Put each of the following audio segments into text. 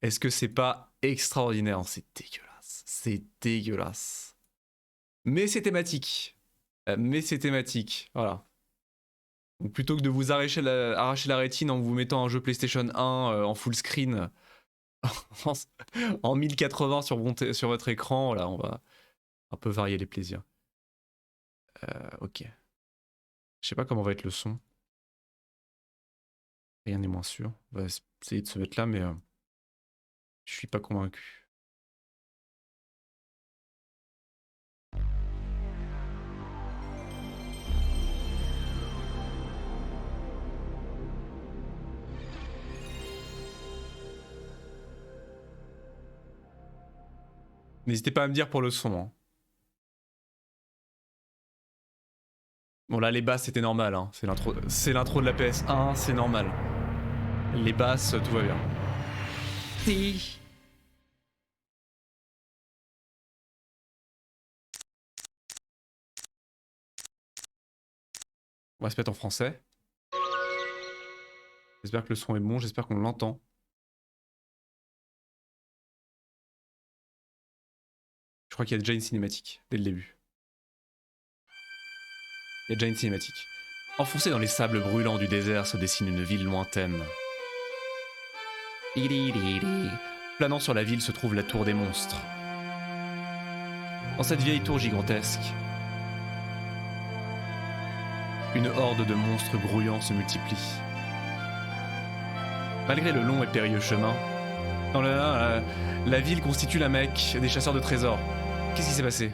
Est-ce que c'est pas extraordinaire? C'est dégueulasse. C'est dégueulasse. Mais c'est thématique. Mais c'est thématique. Voilà. Donc plutôt que de vous arracher la rétine en vous mettant un jeu PlayStation 1 en full screen en, en 1080 sur votre écran, là, on va un peu varier les plaisirs. Ok. Je sais pas comment va être le son. Rien n'est moins sûr. On va essayer de se mettre là, mais je suis pas convaincu. N'hésitez pas à me dire pour le son. Hein. Bon là les basses c'était normal, hein. C'est l'intro de la PS1, c'est normal. Les basses, tout va bien. Si. On va se mettre en français. J'espère que le son est bon, j'espère qu'on l'entend. Je crois qu'il y a déjà une cinématique dès le début. Il y a déjà une cinématique. Enfoncé dans les sables brûlants du désert se dessine une ville lointaine. Planant sur la ville se trouve la tour des monstres. Dans cette vieille tour gigantesque, une horde de monstres grouillants se multiplie. Malgré le long et périlleux chemin, dans la ville constitue la Mecque des chasseurs de trésors. Qu'est-ce qui s'est passé?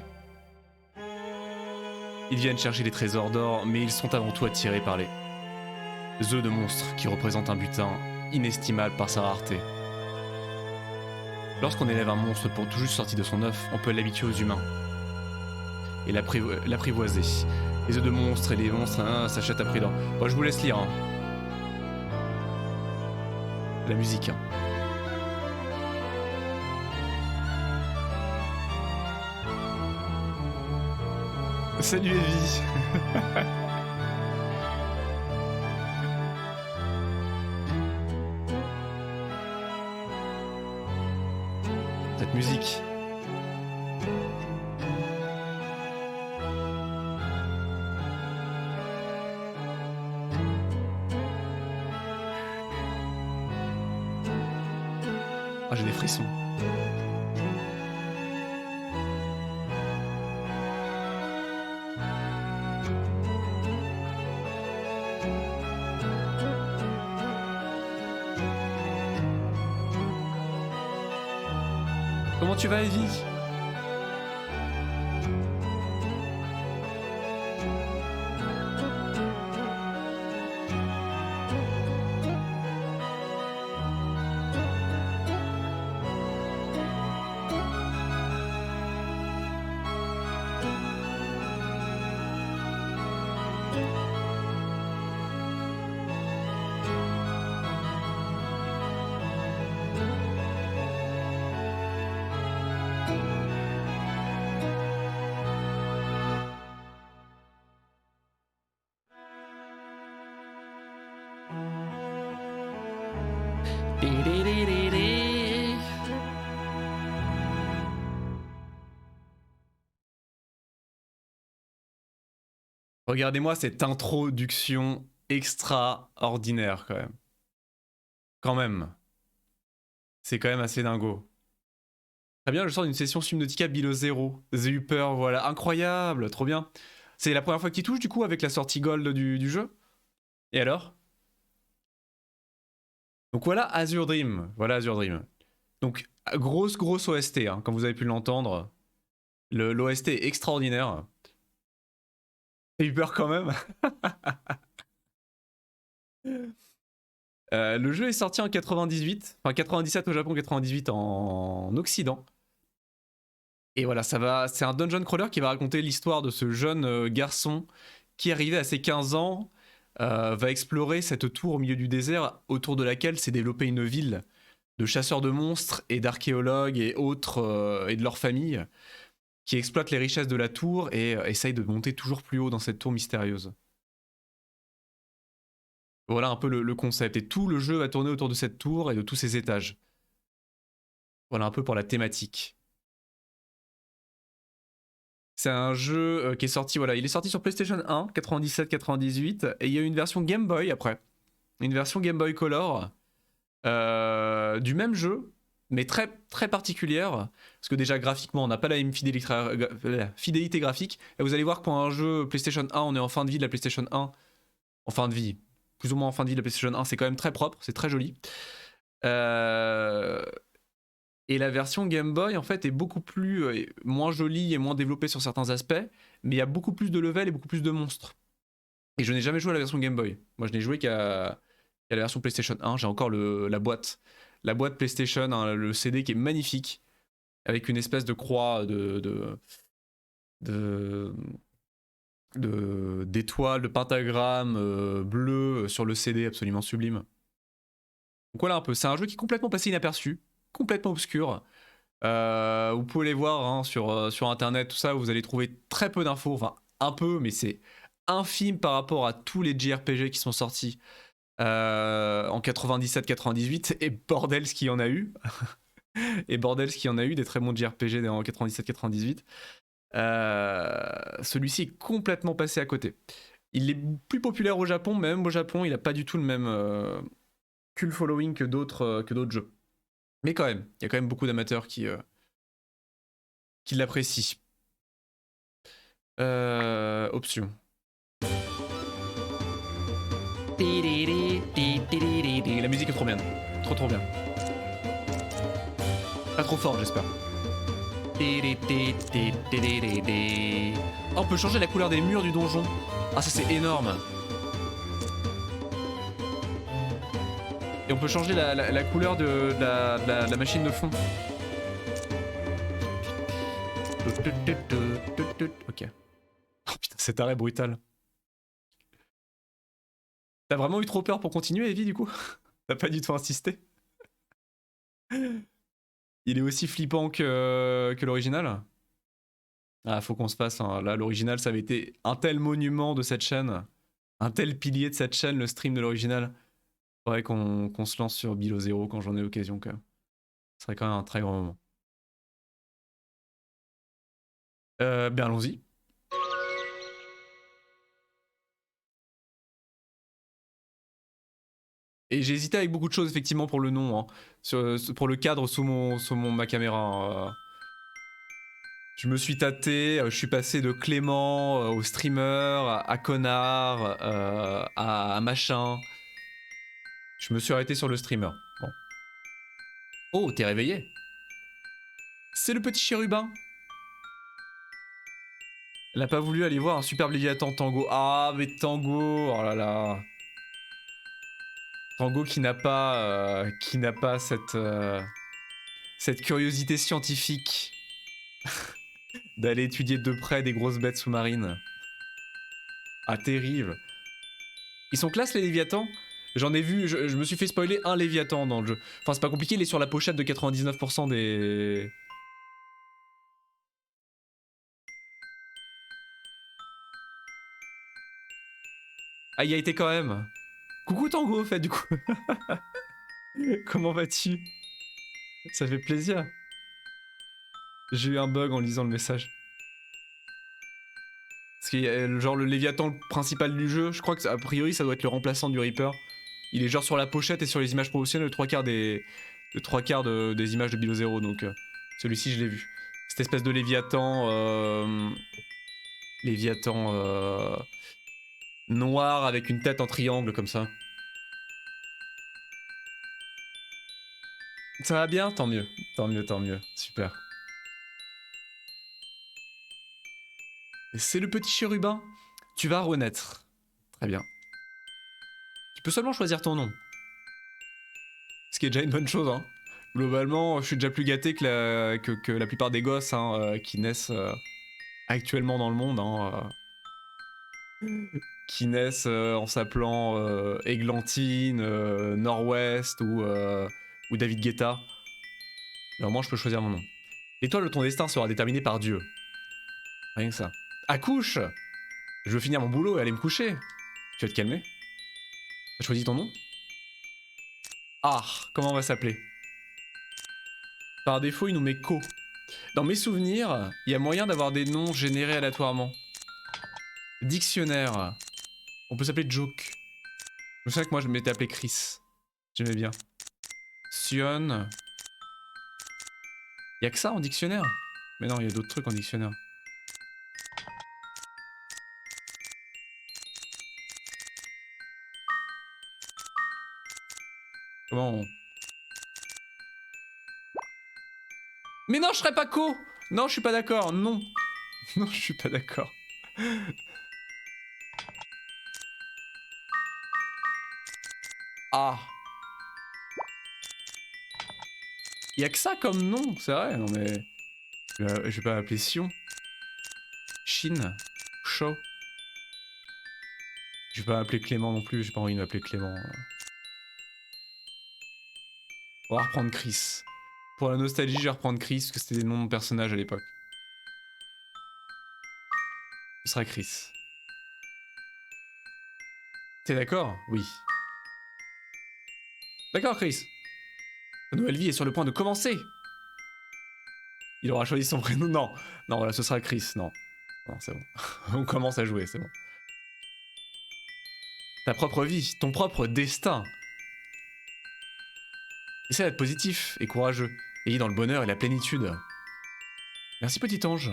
Ils viennent chercher les trésors d'or, mais ils sont avant tout attirés par les œufs de monstres qui représentent un butin inestimable par sa rareté. Lorsqu'on élève un monstre pour tout juste sorti de son œuf, on peut l'habituer aux humains et l'apprivoiser. Les œufs de monstres et les monstres s'achètent à prix d'or. Bon, je vous laisse lire. Hein. La musique. Hein. Salut Evie. Cette musique. Ah, j'ai des frissons. Comment tu vas, Evie? Regardez-moi cette introduction extraordinaire quand même. Quand même. C'est quand même assez dingo. Très bien, je sors d'une session Subnautica Below Zero. The Upper, voilà. Incroyable, trop bien. C'est la première fois qu'il touche du coup avec la sortie gold du jeu. Et alors? Donc voilà Azure Dream. Voilà Azure Dream. Donc grosse OST, hein, comme vous avez pu l'entendre. L'OST est extraordinaire. J'ai eu peur quand même. Le jeu est sorti en 98, enfin 97 au Japon, 98 en Occident. Et voilà, c'est un dungeon crawler qui va raconter l'histoire de ce jeune garçon qui, arrivé à ses 15 ans, va explorer cette tour au milieu du désert autour de laquelle s'est développée une ville de chasseurs de monstres et d'archéologues et autres et de leur famille qui exploitent les richesses de la tour et essayent de monter toujours plus haut dans cette tour mystérieuse. Voilà un peu le concept. Et tout le jeu va tourner autour de cette tour et de tous ses étages. Voilà un peu pour la thématique. C'est un jeu qui est sorti, voilà, il est sorti sur PlayStation 1, 97-98, et il y a eu une version Game Boy après. Une version Game Boy Color du même jeu, mais très, très particulière. Parce que déjà, graphiquement, on n'a pas la même fidélité graphique. Et vous allez voir que pour un jeu PlayStation 1, on est en fin de vie de la PlayStation 1. En fin de vie, plus ou moins en fin de vie de la PlayStation 1, c'est quand même très propre, c'est très joli. Et la version Game Boy, en fait, est beaucoup plus moins jolie et moins développée sur certains aspects, mais il y a beaucoup plus de levels et beaucoup plus de monstres. Et je n'ai jamais joué à la version Game Boy. Moi, je n'ai joué qu'à la version PlayStation 1. J'ai encore la boîte. La boîte PlayStation, hein, le CD qui est magnifique, avec une espèce de croix d'étoiles, de pentagramme bleu sur le CD, absolument sublime. Donc voilà un peu. C'est un jeu qui est complètement passé inaperçu, complètement obscur. Vous pouvez les voir hein, sur internet, tout ça, vous allez trouver très peu d'infos, enfin un peu, mais c'est infime par rapport à tous les JRPG qui sont sortis en 97-98, et bordel ce qu'il y en a eu. Et bordel ce qu'il y en a eu, des très bons JRPG en 97-98. Celui-ci est complètement passé à côté. Il est plus populaire au Japon, mais même au Japon, il n'a pas du tout le même cult following que d'autres jeux. Mais quand même, il y a quand même beaucoup d'amateurs qui l'apprécient. Option. La musique est trop bien. Trop bien. Pas trop fort, j'espère. Oh, on peut changer la couleur des murs du donjon. Ah, ça c'est énorme. Et on peut changer la couleur de la machine de fond. Ok. Oh putain, cet arrêt brutal. T'as vraiment eu trop peur pour continuer, Evie, du coup? T'as pas du tout insisté? Il est aussi flippant que l'original? Ah, faut qu'on se fasse. Hein. Là, l'original, ça avait été un tel monument de cette chaîne. Un tel pilier de cette chaîne, le stream de l'original. Faudrait qu'on se lance sur Below Zero quand j'en ai l'occasion, quand même. Ce serait quand même un très grand moment. Ben allons-y. Et j'ai hésité avec beaucoup de choses, effectivement, pour le nom. Hein. Pour le cadre sous ma caméra. Hein. Je me suis tâté, je suis passé de Clément au streamer, à connard, à machin. Je me suis arrêté sur le streamer. Bon. Oh, t'es réveillé? C'est le petit chérubin. Elle n'a pas voulu aller voir un superbe Léviathan Tango. Ah, mais Tango, oh là là. Tango qui n'a pas cette curiosité scientifique d'aller étudier de près des grosses bêtes sous-marines. Ah, terrible. Ils sont classe les Léviathans. J'en ai vu, je me suis fait spoiler un Léviathan dans le jeu. Enfin, c'est pas compliqué, il est sur la pochette de 99% des. Ah, il y a été quand même. Coucou Tango, au fait, du coup. Comment vas-tu? Ça fait plaisir. J'ai eu un bug en lisant le message. Parce qu'il y a genre le Léviathan principal du jeu, je crois que a priori ça doit être le remplaçant du Reaper. Il est genre sur la pochette et sur les images promotionnelles, le trois quarts des images de Below Zero, donc celui-ci je l'ai vu. Cette espèce de Léviathan noir avec une tête en triangle comme ça. Ça va bien? Tant mieux, tant mieux, super. Et c'est le petit chérubin. Tu vas renaître. Très bien. Tu peux seulement choisir ton nom. Ce qui est déjà une bonne chose, hein. Globalement, je suis déjà plus gâté que la plupart des gosses hein, qui naissent actuellement dans le monde. Hein, qui naissent en s'appelant Églantine, Nord-Ouest ou David Guetta. Alors moi, je peux choisir mon nom. L'étoile de ton destin sera déterminée par Dieu. Rien que ça. Accouche! Je veux finir mon boulot et aller me coucher. Tu vas te calmer? T'as choisi ton nom? Ah, comment on va s'appeler? Par défaut, il nous met Co. Dans mes souvenirs, il y a moyen d'avoir des noms générés aléatoirement. Dictionnaire. On peut s'appeler Joke. Je me souviens que moi je m'étais appelé Chris. J'aimais bien. Sion. Y'a que ça en dictionnaire? Mais non, il y a d'autres trucs en dictionnaire. Comment on... Mais non, je serais pas co. Non, je suis pas d'accord. Non. Non, je suis pas d'accord. Ah. Y'a que ça comme nom, c'est vrai. Non mais... Je vais pas appeler Sion. Chine. Shaw. Je vais pas appeler Clément non plus, j'ai pas envie de m'appeler Clément. On va reprendre Chris. Pour la nostalgie, je vais reprendre Chris, parce que c'était des noms de personnages à l'époque. Ce sera Chris. T'es d'accord? Oui. D'accord, Chris. La nouvelle vie est sur le point de commencer. Il aura choisi son prénom. Non. Non, voilà, ce sera Chris. Non. Non, c'est bon. On commence à jouer, c'est bon. Ta propre vie, ton propre destin. Essaie d'être positif et courageux. Ayez dans le bonheur et la plénitude. Merci, petit ange.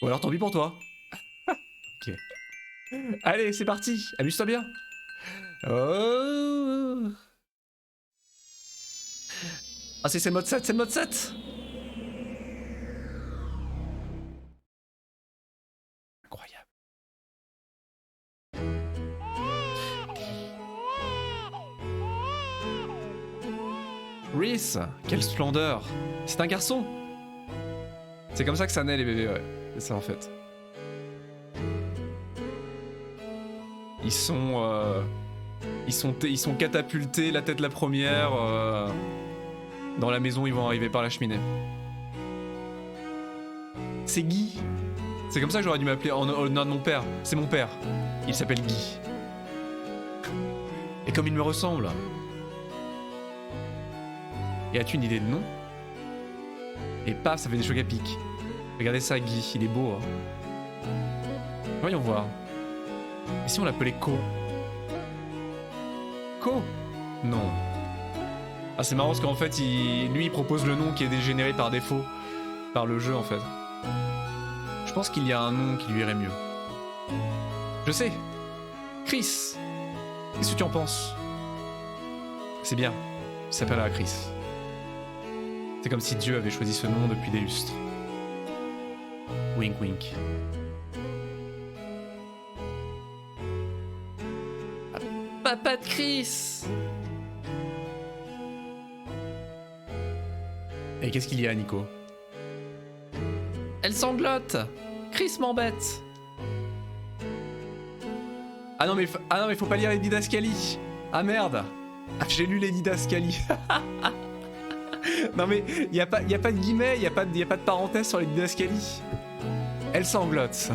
Ou alors tant pis pour toi. Ok. Allez, c'est parti. Amuse-toi bien. Oh. Ah, c'est le mode 7, c'est le mode 7. Incroyable. Reese, quelle splendeur. C'est un garçon. C'est comme ça que ça naît les bébés, ouais. C'est ça en fait. Ils sont catapultés, la tête la première. Dans la maison, ils vont arriver par la cheminée. C'est Guy. C'est comme ça que j'aurais dû m'appeler en honneur de mon père. C'est mon père. Il s'appelle Guy. Et comme il me ressemble. Et as-tu une idée de nom? Et paf, ça fait des chocs à pic. Regardez ça, Guy, il est beau. Hein. Voyons voir. Et si on l'appelait Co? Co? Non. Ah, c'est marrant parce qu'en fait, lui, il propose le nom qui est généré par défaut. Par le jeu, en fait. Je pense qu'il y a un nom qui lui irait mieux. Je sais. Chris. Qu'est-ce que tu en penses? C'est bien. Il s'appellera Chris. C'est comme si Dieu avait choisi ce nom depuis des lustres. Wink wink. Papa de Chris. Et qu'est-ce qu'il y a, Nico? Elle sanglote. Chris m'embête. Ah non mais faut pas lire les didascalies. Ah merde. Ah, j'ai lu les didascalies. Non mais y a pas de guillemets, y a pas de parenthèse sur les didascalies. Elle sanglote.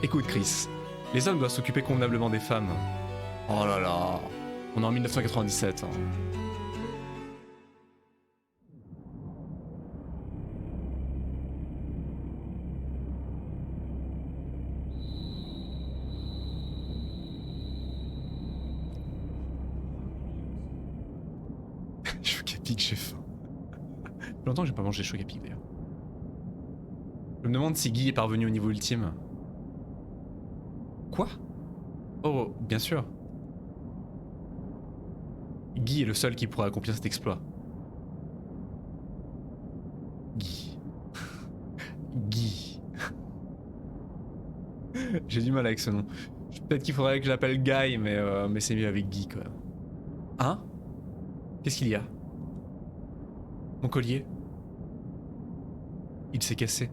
Écoute Chris, les hommes doivent s'occuper convenablement des femmes. Oh là là, on est en 1997. Hein. Choc à pic, j'ai faim. Depuis longtemps que j'ai pas mangé choc à pic d'ailleurs. Je me demande si Guy est parvenu au niveau ultime. Quoi? Oh, bien sûr. Guy est le seul qui pourra accomplir cet exploit. Guy. Guy. J'ai du mal avec ce nom. Peut-être qu'il faudrait que je l'appelle Guy, mais c'est mieux avec Guy quoi. Hein? Qu'est-ce qu'il y a? Mon collier? Il s'est cassé.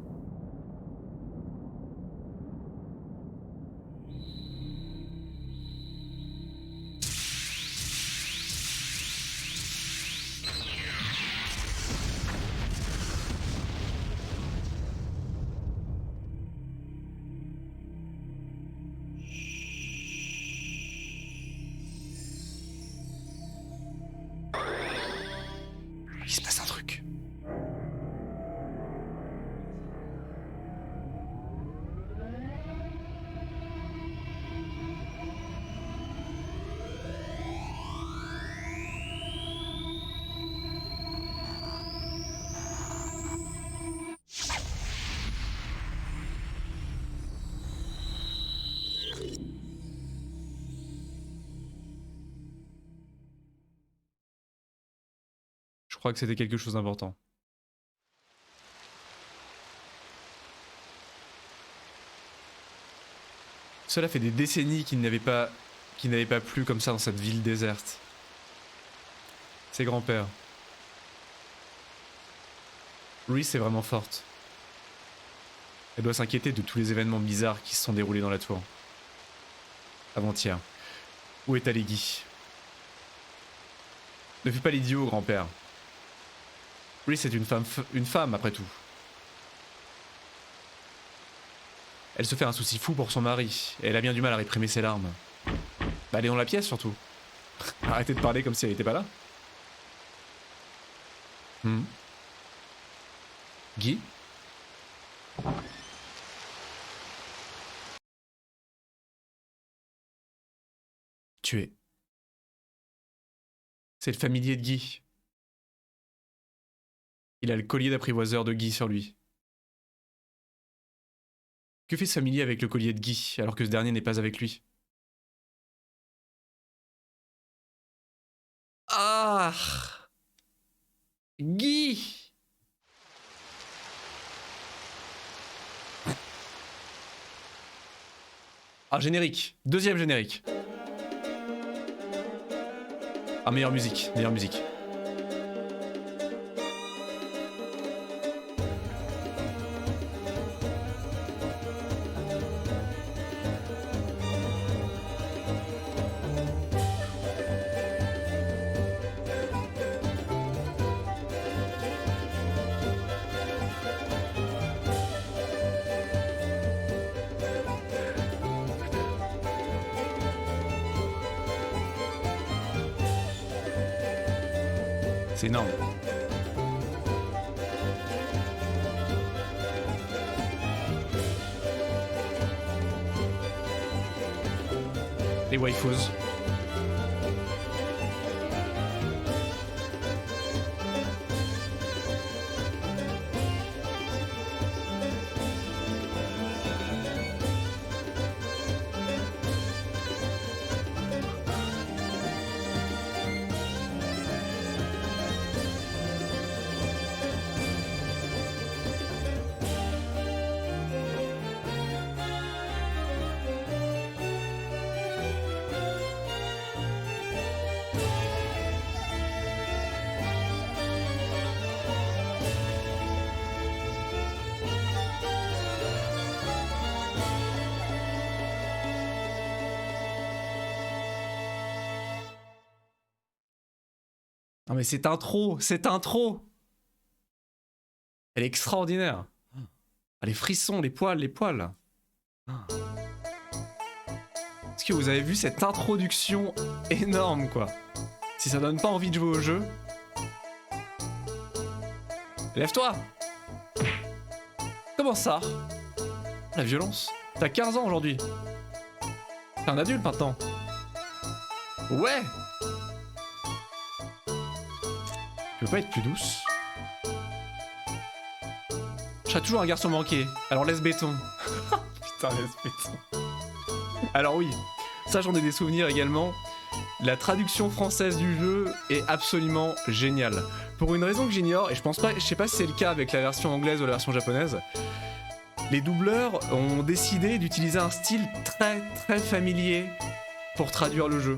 Il se passe un truc. Je crois que c'était quelque chose d'important. Cela fait des décennies qu'il n'avait pas plu comme ça dans cette ville déserte. Ses grands-pères. Reese est vraiment forte. Elle doit s'inquiéter de tous les événements bizarres qui se sont déroulés dans la tour. Avant-hier. Où est allé Guy? Ne fais pas l'idiot, grand-père. Reese est une femme après tout. Elle se fait un souci fou pour son mari, et elle a bien du mal à réprimer ses larmes. Bah, allez dans la pièce surtout. Arrêtez de parler comme si elle était pas là. Guy? Tué. C'est le familier de Guy. Il a le collier d'apprivoiseur de Guy sur lui. Que fait ce familier avec le collier de Guy, alors que ce dernier n'est pas avec lui? Ah! Guy! Ah, générique. Deuxième générique. Ah, meilleure musique, meilleure musique. C'est énorme. Les waifus. Non mais cette intro, elle est extraordinaire. Ah, les frissons, les poils. Est-ce que vous avez vu cette introduction énorme, quoi? Si ça donne pas envie de jouer au jeu... Lève-toi! Comment ça? La violence. T'as 15 ans aujourd'hui. T'es un adulte maintenant. Ouais! Tu peux pas être plus douce? Je serai toujours un garçon manqué, alors laisse béton. Putain, laisse béton. Alors oui, ça j'en ai des souvenirs également. La traduction française du jeu est absolument géniale. Pour une raison que j'ignore, et je sais pas si c'est le cas avec la version anglaise ou la version japonaise, les doubleurs ont décidé d'utiliser un style très familier pour traduire le jeu.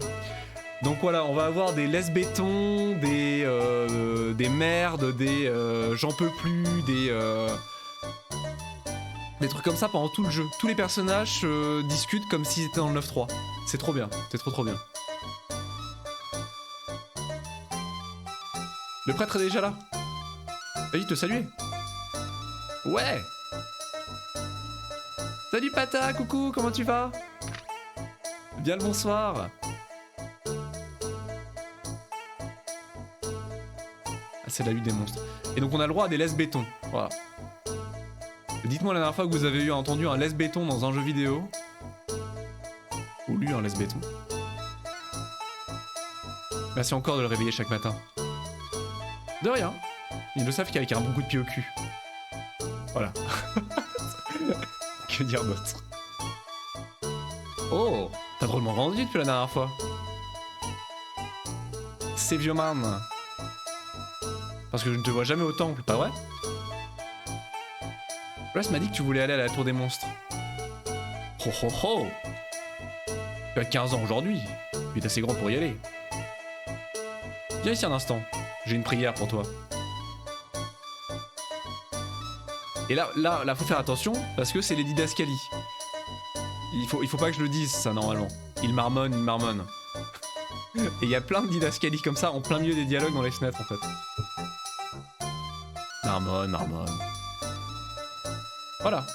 Donc voilà, on va avoir des laisse-béton, des merdes, des j'en peux plus, des trucs comme ça pendant tout le jeu. Tous les personnages discutent comme s'ils étaient dans le 9.3. C'est trop bien, c'est trop bien. Le prêtre est déjà là. Vas-y, te saluer. Ouais. Salut Pata, coucou, comment tu vas? Bien le bonsoir. C'est la lutte des monstres. Et donc on a le droit à des laisses béton. Voilà. Dites-moi la dernière fois que vous avez entendu un laisse béton dans un jeu vidéo. Ou lu un laisse béton. Merci encore de le réveiller chaque matin. De rien. Ils le savent qu'avec un bon coup de pied au cul. Voilà. Que dire d'autre? Oh, t'as drôlement grandi depuis la dernière fois. C'est vieux man. Parce que je ne te vois jamais au temple, pas vrai? Russ m'a dit que tu voulais aller à la tour des monstres. Ho ho ho! Tu as 15 ans aujourd'hui. Tu es assez grand pour y aller. Viens ici un instant. J'ai une prière pour toi. Et là, faut faire attention parce que c'est les didascalies. Il faut pas que je le dise, ça, normalement. Il marmonne. Et il y a plein de didascalies comme ça en plein milieu des dialogues dans les fenêtres, en fait. Marmonne. Voilà.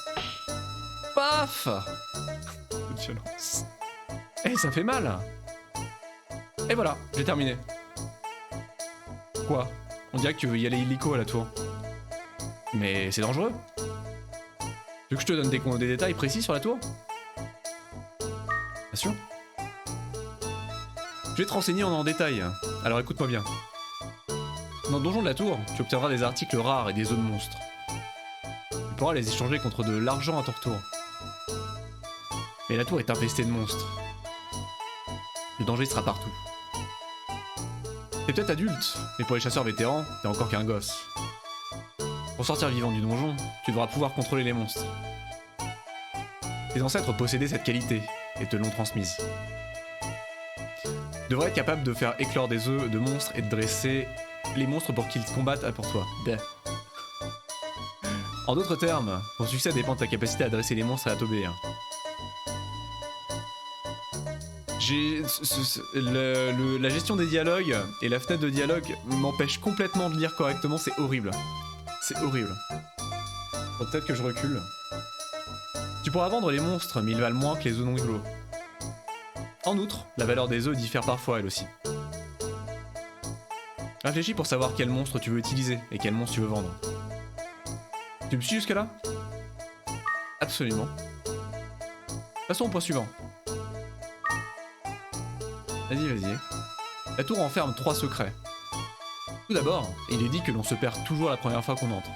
Paf! Coup de violence. Eh, ça fait mal! Et voilà, j'ai terminé. Quoi? On dirait que tu veux y aller illico à la tour. Mais c'est dangereux. Tu veux que je te donne des détails précis sur la tour? Bien sûr. Je vais te renseigner en détail. Alors écoute-moi bien. Dans le donjon de la tour, tu obtiendras des articles rares et des œufs de monstres. Tu pourras les échanger contre de l'argent à ton retour. Mais la tour est infestée de monstres. Le danger sera partout. T'es peut-être adulte, mais pour les chasseurs vétérans, t'es encore qu'un gosse. Pour sortir vivant du donjon, tu devras pouvoir contrôler les monstres. Tes ancêtres possédaient cette qualité et te l'ont transmise. Tu devrais être capable de faire éclore des œufs de monstres et de dresser les monstres pour qu'ils combattent pour toi. Bleh. En d'autres termes, ton succès dépend de ta capacité à dresser les monstres et à t'obéir. La gestion des dialogues et la fenêtre de dialogue m'empêchent complètement de lire correctement, c'est horrible. C'est horrible. Faut peut-être que je recule. Tu pourras vendre les monstres, mais ils valent moins que les œufs non clos. En outre, la valeur des œufs diffère parfois elle aussi. Réfléchis pour savoir quel monstre tu veux utiliser et quel monstre tu veux vendre. Tu me suis jusque là? Absolument. Passons au point suivant. Vas-y. La tour enferme 3 secrets. Tout d'abord, il est dit que l'on se perd toujours la première fois qu'on entre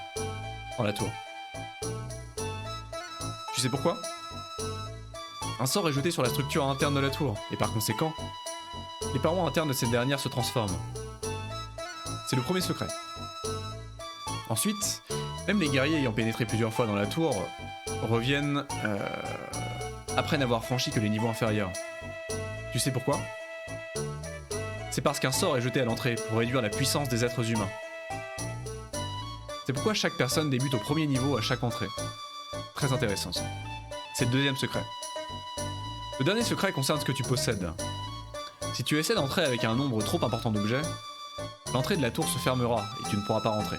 dans la tour. Tu sais pourquoi? Un sort est jeté sur la structure interne de la tour, et par conséquent, les parois internes de cette dernière se transforment. C'est le premier secret. Ensuite, même les guerriers ayant pénétré plusieurs fois dans la tour reviennent après n'avoir franchi que les niveaux inférieurs. Tu sais pourquoi? C'est parce qu'un sort est jeté à l'entrée pour réduire la puissance des êtres humains. C'est pourquoi chaque personne débute au premier niveau à chaque entrée. Très intéressant ça. C'est le deuxième secret. Le dernier secret concerne ce que tu possèdes. Si tu essaies d'entrer avec un nombre trop important d'objets, l'entrée de la tour se fermera et tu ne pourras pas rentrer.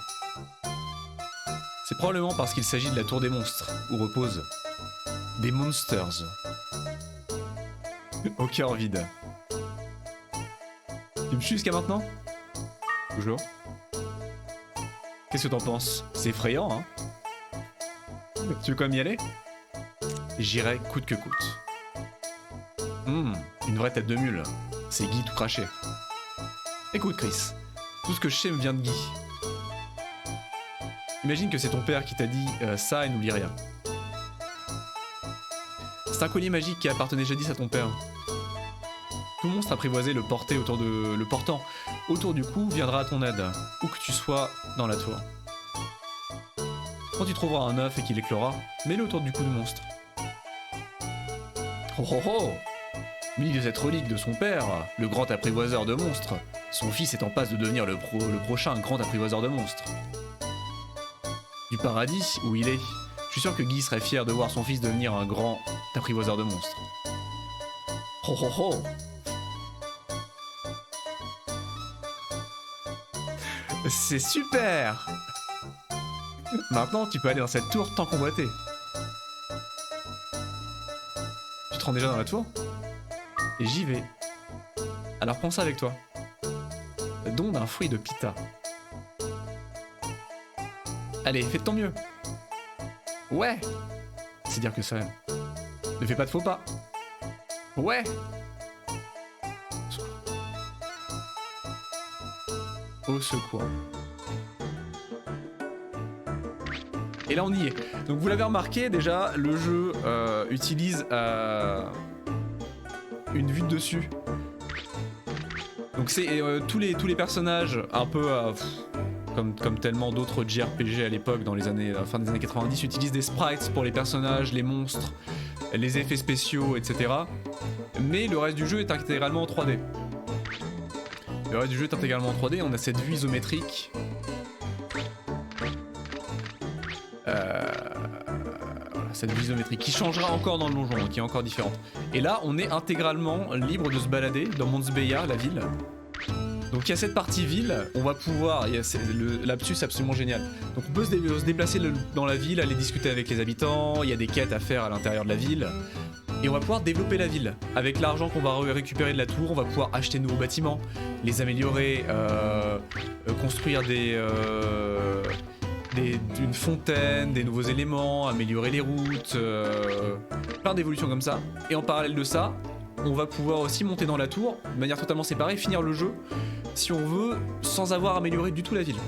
C'est probablement parce qu'il s'agit de la tour des monstres, où reposent des monsters. Au cœur vide. Tu me suis jusqu'à maintenant? Toujours. Qu'est-ce que t'en penses? C'est effrayant, hein? Tu veux quand même y aller? J'irai coûte que coûte. Une vraie tête de mule. C'est Guy tout craché. Écoute Chris, tout ce que je sais me vient de Guy. Imagine que c'est ton père qui t'a dit ça et n'oublie rien. C'est un collier magique qui appartenait jadis à ton père. Tout monstre apprivoisé le portant autour du cou viendra à ton aide, où que tu sois dans la tour. Quand tu trouveras un œuf et qu'il éclora, mets-le autour du cou du monstre. Oh oh oh! Muni de cette relique de son père, le grand apprivoiseur de monstres, son fils est en passe de devenir le prochain grand apprivoiseur de monstres. Du paradis où il est, je suis sûr que Guy serait fier de voir son fils devenir un grand apprivoiseur de monstres. Oh oh oh! C'est super! Maintenant, tu peux aller dans cette tour tant convoitée. Tu te rends déjà dans la tour? Et j'y vais. Alors prends ça avec toi. Don d'un fruit de pita. Allez, fais de ton mieux. Ouais. C'est dire que ça. Ne fais pas de faux pas. Ouais. Au secours. Et là on y est. Donc vous l'avez remarqué déjà, le jeu utilise une vue de dessus. Donc c'est tous les personnages un peu comme tellement d'autres JRPG à l'époque dans les années fin des années 90 utilisent des sprites pour les personnages, les monstres, les effets spéciaux, etc. Mais le reste du jeu est intégralement en 3D. Le reste du jeu est intégralement en 3D, on a cette vue isométrique. Voilà, cette vue isométrique qui changera encore dans le donjon, hein, qui est encore différente. Et là, on est intégralement libre de se balader dans Monsbeia, la ville. Donc il y a cette partie ville, on va pouvoir, le lapsus absolument génial. Donc on peut se déplacer dans la ville, aller discuter avec les habitants, il y a des quêtes à faire à l'intérieur de la ville. Et on va pouvoir développer la ville. Avec l'argent qu'on va récupérer de la tour, on va pouvoir acheter de nouveaux bâtiments, les améliorer, construire une fontaine, des nouveaux éléments, améliorer les routes, plein d'évolutions comme ça. Et en parallèle de ça, on va pouvoir aussi monter dans la tour, de manière totalement séparée, finir le jeu, si on veut, sans avoir amélioré du tout la ville.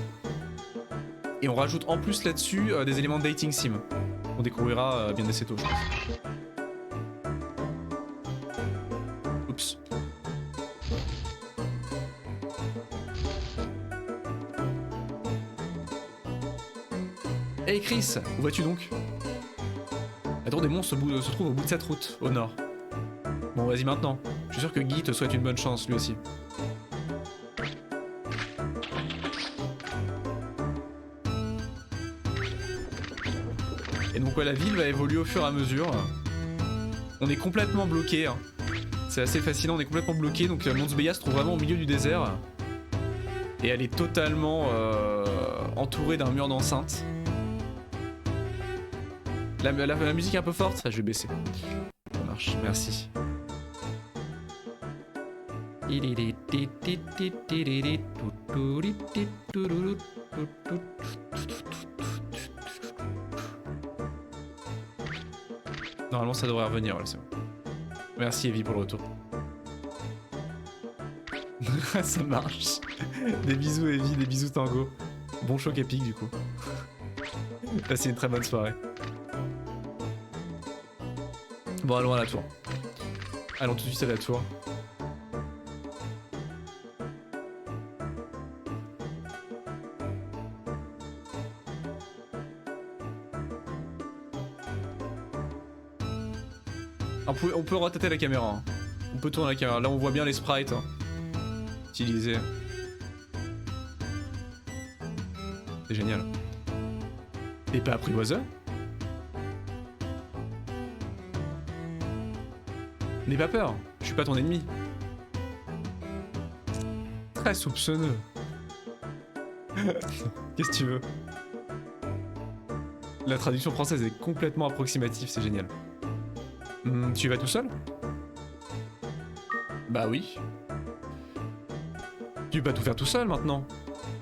Et on rajoute en plus là-dessus des éléments de dating sim. On découvrira bien assez tôt, je pense. Oups. Hey Chris, où vas-tu donc? La tour des monstres se trouve au bout de cette route, au nord. Bon, vas-y maintenant. Je suis sûr que Guy te souhaite une bonne chance, lui aussi. Et donc ouais, la ville va évoluer au fur et à mesure. On est complètement bloqué. Hein. C'est assez fascinant, on est complètement bloqué. Donc Monsbeia se trouve vraiment au milieu du désert. Et elle est totalement entourée d'un mur d'enceinte. La musique est un peu forte, ça je vais baisser. Ça marche, merci. Normalement ça devrait revenir, voilà, c'est bon. Merci Evie pour le retour. Ça marche. Des bisous Evie, des bisous Tango. Bon choc épique du coup. Passez une très bonne soirée. Bon, allons à la tour. Allons tout de suite à la tour. On peut rotater la caméra. Hein. On peut tourner la caméra. Là, on voit bien les sprites. Hein. Utilisés. C'est génial. T'es pas apprivoiseur ? N'aie pas peur, je suis pas ton ennemi. Très soupçonneux. Qu'est-ce que tu veux? La traduction française est complètement approximative, c'est génial. Tu y vas tout seul? Bah oui. Tu peux pas tout faire tout seul maintenant.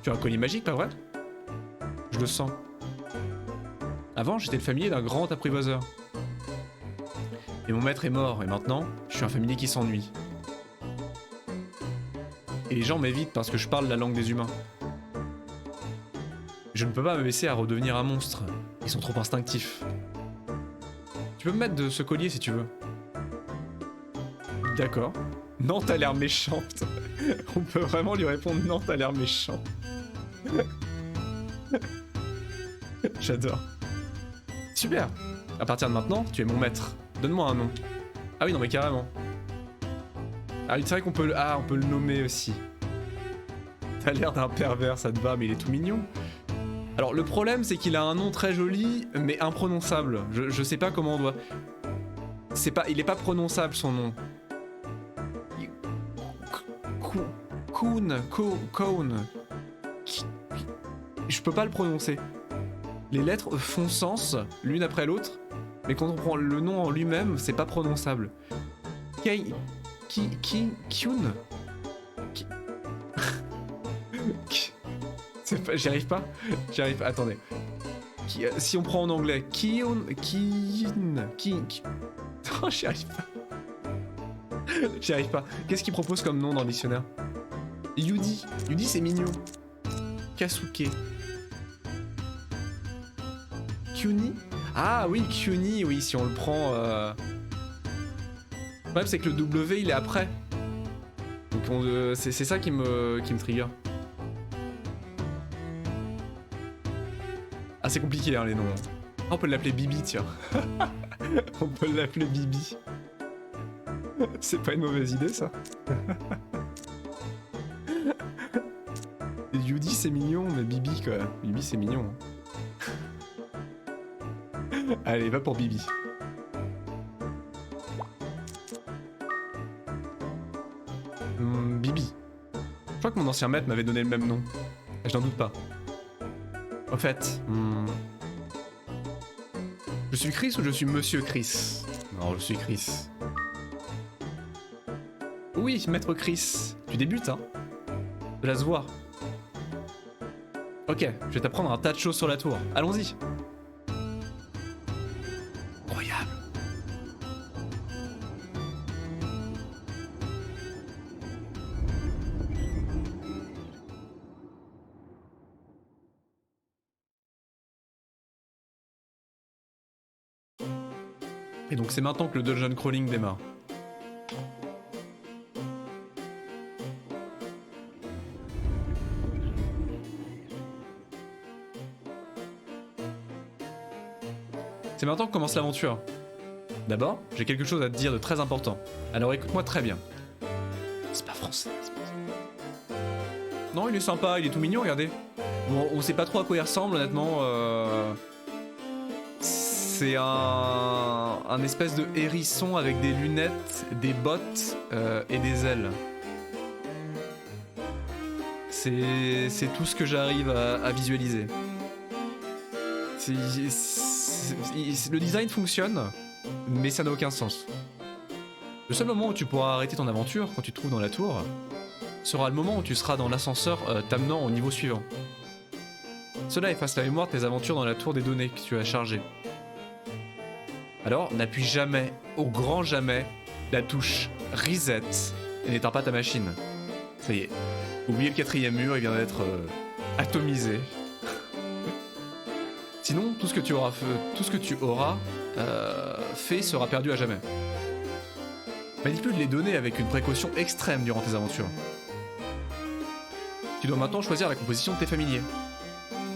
Tu as un collier magique, pas vrai? Je le sens. Avant, j'étais le familier d'un grand apprivoiseur. Et mon maître est mort, et maintenant, je suis un familier qui s'ennuie. Et les gens m'évitent parce que je parle la langue des humains. Je ne peux pas me laisser à redevenir un monstre. Ils sont trop instinctifs. Tu peux me mettre de ce collier si tu veux. D'accord. Non, t'as l'air méchante. On peut vraiment lui répondre non, t'as l'air méchant. J'adore. Super. À partir de maintenant, tu es mon maître. Donne-moi un nom. Ah oui, non mais carrément. Ah oui, c'est vrai qu'on peut on peut le nommer aussi. T'as l'air d'un pervers, ça te va, mais il est tout mignon. Alors le problème, c'est qu'il a un nom très joli, mais imprononçable. Je sais pas comment on doit... il est pas prononçable son nom. Koun. Je peux pas le prononcer. Les lettres font sens l'une après l'autre, mais quand on prend le nom en lui-même, c'est pas prononçable. Kyun. J'y arrive pas. Attendez. Si on prend en anglais, Oh, j'y arrive pas. J'y arrive pas. Qu'est-ce qu'il propose comme nom dans le dictionnaire? Yudi. Yudi, c'est mignon. Kasuke. Kyuni. Ah oui, Kyuni, oui, si on le prend... Le problème, c'est que le W, il est après. Donc c'est ça qui me trigger. Ah, c'est compliqué, hein, les noms. Ah, on peut l'appeler Bibi, tiens. On peut l'appeler Bibi. C'est pas une mauvaise idée, ça. Yudi, c'est mignon, mais Bibi, quoi. Bibi, c'est mignon. Allez, va pour Bibi. Bibi. Je crois que mon ancien maître m'avait donné le même nom. Je n'en doute pas. Au fait... Je suis Chris ou je suis Monsieur Chris? Non, je suis Chris. Oui, maître Chris. Tu débutes, hein? Je laisse voir. Ok, je vais t'apprendre un tas de choses sur la tour. Allons-y. Incroyable. Et donc c'est maintenant que le dungeon crawling démarre. C'est maintenant que commence l'aventure. D'abord, j'ai quelque chose à te dire de très important. Alors écoute-moi très bien. C'est pas français. Non, il est sympa, il est tout mignon, regardez. Bon, on sait pas trop à quoi il ressemble, honnêtement. C'est un espèce de hérisson avec des lunettes, des bottes et des ailes. C'est tout ce que j'arrive à visualiser. Le design fonctionne, mais ça n'a aucun sens. Le seul moment où tu pourras arrêter ton aventure quand tu te trouves dans la tour sera le moment où tu seras dans l'ascenseur t'amenant au niveau suivant. Cela efface la mémoire de tes aventures dans la tour des données que tu as chargées. Alors, n'appuie jamais, au grand jamais, la touche Reset et n'éteins pas ta machine. Ça y est, oubliez le 4e mur, il vient d'être atomisé. Sinon, tout ce que tu auras fait sera perdu à jamais. Manipule les données avec une précaution extrême durant tes aventures. Tu dois maintenant choisir la composition de tes familiers.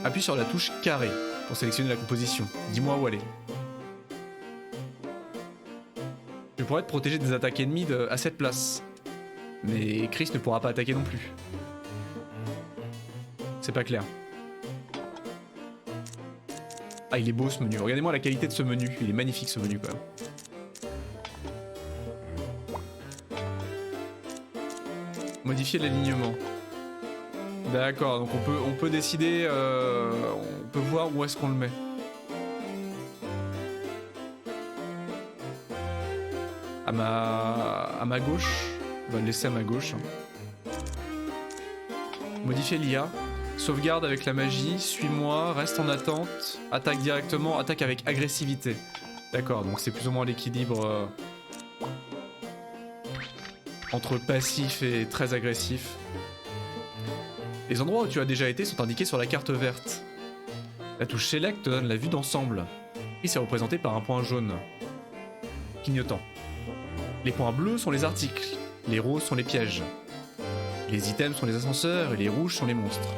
Appuie sur la touche carré pour sélectionner la composition. Dis-moi où aller. Tu pourrais te protéger des attaques ennemies à cette place. Mais Chris ne pourra pas attaquer non plus. C'est pas clair. Ah, il est beau ce menu. Regardez-moi la qualité de ce menu. Il est magnifique ce menu quand même. Modifier l'alignement. D'accord, donc on peut décider, on peut voir où est-ce qu'on le met. À ma gauche. On va le laisser à ma gauche. Modifier l'IA. Sauvegarde avec la magie, suis-moi, reste en attente, attaque directement, attaque avec agressivité. D'accord, donc c'est plus ou moins l'équilibre entre passif et très agressif. Les endroits où tu as déjà été sont indiqués sur la carte verte. La touche Select te donne la vue d'ensemble. Et c'est représenté par un point jaune. Clignotant. Les points bleus sont les articles, les roses sont les pièges. Les items sont les ascenseurs et les rouges sont les monstres.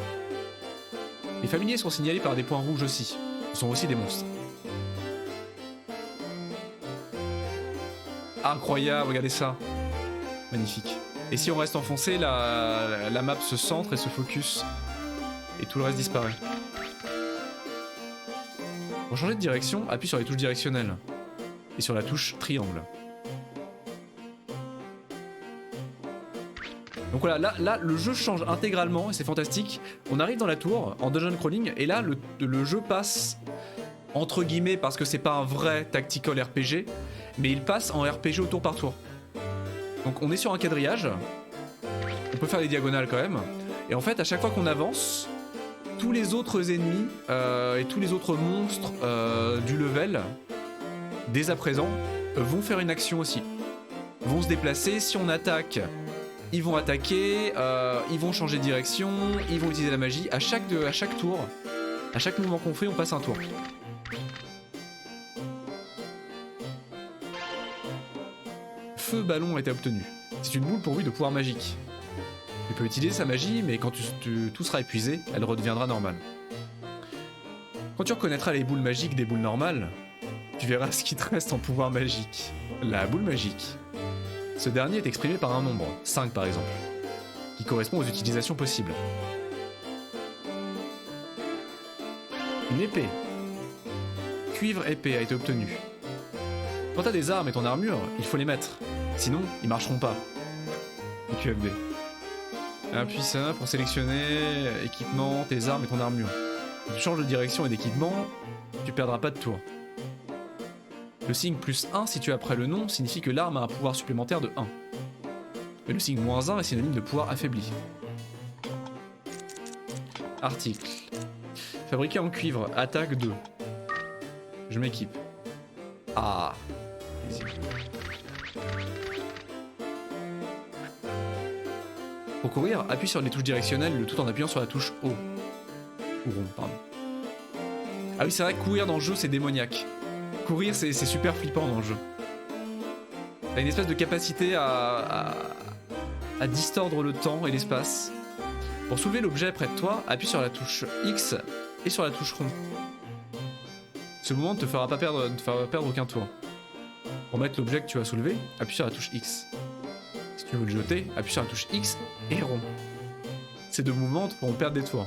Les familiers sont signalés par des points rouges aussi. Ce sont aussi des monstres. Incroyable, regardez ça. Magnifique. Et si on reste enfoncé, la map se centre et se focus. Et tout le reste disparaît. Pour changer de direction, appuie sur les touches directionnelles. Et sur la touche triangle. Donc voilà, là le jeu change intégralement et c'est fantastique. On arrive dans la tour en dungeon crawling et là le jeu passe entre guillemets parce que c'est pas un vrai tactical RPG, mais il passe en RPG au tour par tour. Donc on est sur un quadrillage, on peut faire des diagonales quand même, et en fait à chaque fois qu'on avance, tous les autres ennemis et tous les autres monstres du level, dès à présent, vont faire une action aussi. Vont se déplacer, si on attaque, ils vont attaquer, ils vont changer de direction, ils vont utiliser la magie. À chaque tour, à chaque mouvement qu'on fait, on passe un tour. Feu ballon a été obtenu. C'est une boule pourvue de pouvoir magique. Tu peux utiliser sa magie, mais quand tout sera épuisé, elle redeviendra normale. Quand tu reconnaîtras les boules magiques des boules normales, tu verras ce qui te reste en pouvoir magique. La boule magique. Ce dernier est exprimé par un nombre, 5 par exemple, qui correspond aux utilisations possibles. Une épée. Cuivre épée a été obtenue. Quand t'as des armes et ton armure, il faut les mettre. Sinon, ils marcheront pas. Et QFD. Appuie ça pour sélectionner équipement, tes armes et ton armure. Quand tu changes de direction et d'équipement, tu perdras pas de tour. Le signe +1 situé après le nom signifie que l'arme a un pouvoir supplémentaire de 1. Mais le signe -1 est synonyme de pouvoir affaibli. Article. Fabriqué en cuivre, attaque 2. Je m'équipe. Ah. Pour courir, appuie sur les touches directionnelles, le tout en appuyant sur la touche O. Ou rond, pardon. Ah oui, c'est vrai que courir dans le jeu, c'est démoniaque. Courir, c'est super flippant dans le jeu. T'as une espèce de capacité à distordre le temps et l'espace. Pour soulever l'objet près de toi, appuie sur la touche X et sur la touche rond. Ce mouvement ne te fera pas perdre aucun tour. Pour mettre l'objet que tu as soulevé, appuie sur la touche X. Si tu veux le jeter, appuie sur la touche X et rond. Ces deux mouvements te feront perdre des tours.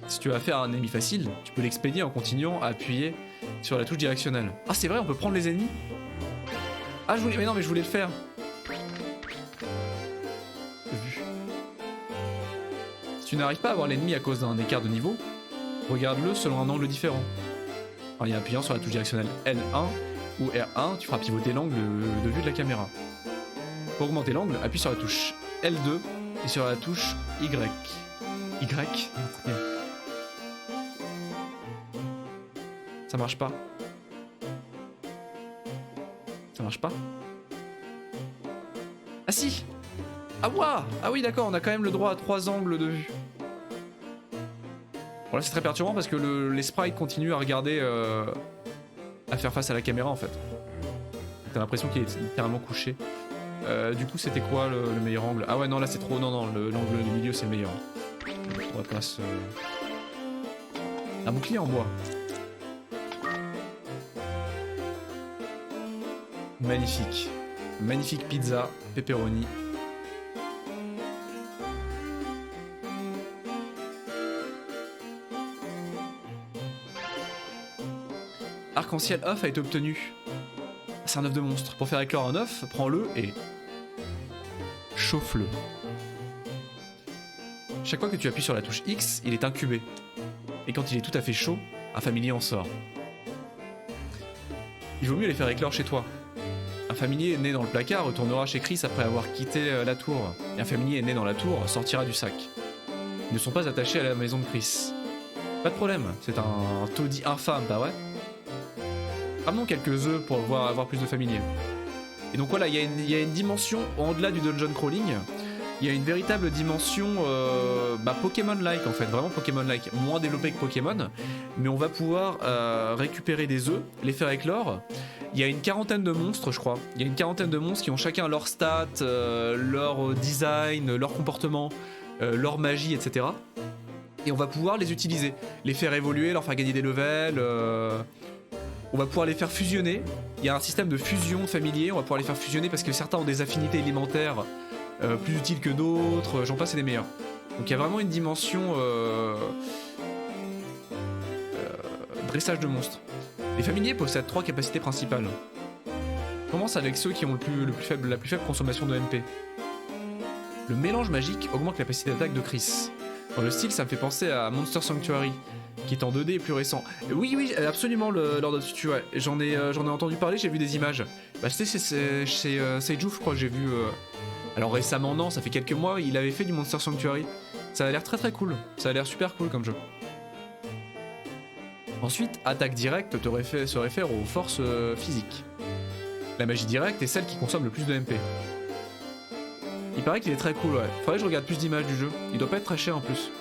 Si tu veux faire un ennemi facile, tu peux l'expédier en continuant à appuyer sur la touche directionnelle. Ah c'est vrai, on peut prendre les ennemis. Ah mais non mais je voulais le faire. Vu. Si tu n'arrives pas à voir l'ennemi à cause d'un écart de niveau, regarde-le selon un angle différent. En y appuyant sur la touche directionnelle L1 ou R1, tu feras pivoter l'angle de vue de la caméra. Pour augmenter l'angle, appuie sur la touche L2 et sur la touche Y. Y? Ça marche pas. Ça marche pas? Ah si! Ah ouah! Ah oui d'accord, on a quand même le droit à 3 angles de vue. Bon là c'est très perturbant parce que les sprites continuent à regarder, à faire face à la caméra en fait. T'as l'impression qu'il est littéralement couché. Du coup c'était quoi le meilleur angle? Ah ouais non là c'est trop, non l'angle du milieu c'est le meilleur. On va passer un bouclier en bois. Magnifique. Magnifique pizza, pepperoni. Arc-en-ciel œuf a été obtenu. C'est un œuf de monstre. Pour faire éclore un œuf, prends-le et chauffe-le. Chaque fois que tu appuies sur la touche X, il est incubé. Et quand il est tout à fait chaud, un familier en sort. Il vaut mieux les faire éclore chez toi. Un familier né dans le placard retournera chez Chris après avoir quitté la tour. Et un familier né dans la tour sortira du sac. Ils ne sont pas attachés à la maison de Chris. Pas de problème, c'est un taudis infâme, pas vrai? Ramenons quelques œufs pour avoir plus de familiers. Et donc voilà, il y a une dimension au-delà du dungeon crawling. Il y a une véritable dimension Pokémon-like en fait, vraiment Pokémon-like, moins développée que Pokémon, mais on va pouvoir récupérer des œufs, les faire éclore. Il y a une quarantaine de monstres je crois, il y a une quarantaine de monstres qui ont chacun leur stats, leur design, leur comportement, leur magie, etc. Et on va pouvoir les utiliser, les faire évoluer, leur faire gagner des levels, on va pouvoir les faire fusionner. Il y a un système de fusion familier, on va pouvoir les faire fusionner parce que certains ont des affinités élémentaires plus utiles que d'autres, j'en passe et des meilleurs. Donc il y a vraiment une dimension dressage de monstres. Les familiers possèdent 3 capacités principales. On commence avec ceux qui ont la plus faible consommation de MP. Le mélange magique augmente la capacité d'attaque de Chris. Dans le style, ça me fait penser à Monster Sanctuary, qui est en 2D et plus récent. Oui, absolument, Lord of Tutu, ouais. J'en ai entendu parler, j'ai vu des images. Bah, tu sais, c'est chez Seijouf, je crois, j'ai vu... Alors récemment, non, ça fait quelques mois, il avait fait du Monster Sanctuary. Ça a l'air très très cool, ça a l'air super cool comme jeu. Ensuite, attaque directe se réfère aux forces physiques. La magie directe est celle qui consomme le plus de MP. Il paraît qu'il est très cool, ouais. Faudrait que je regarde plus d'images du jeu. Il doit pas être très cher en plus.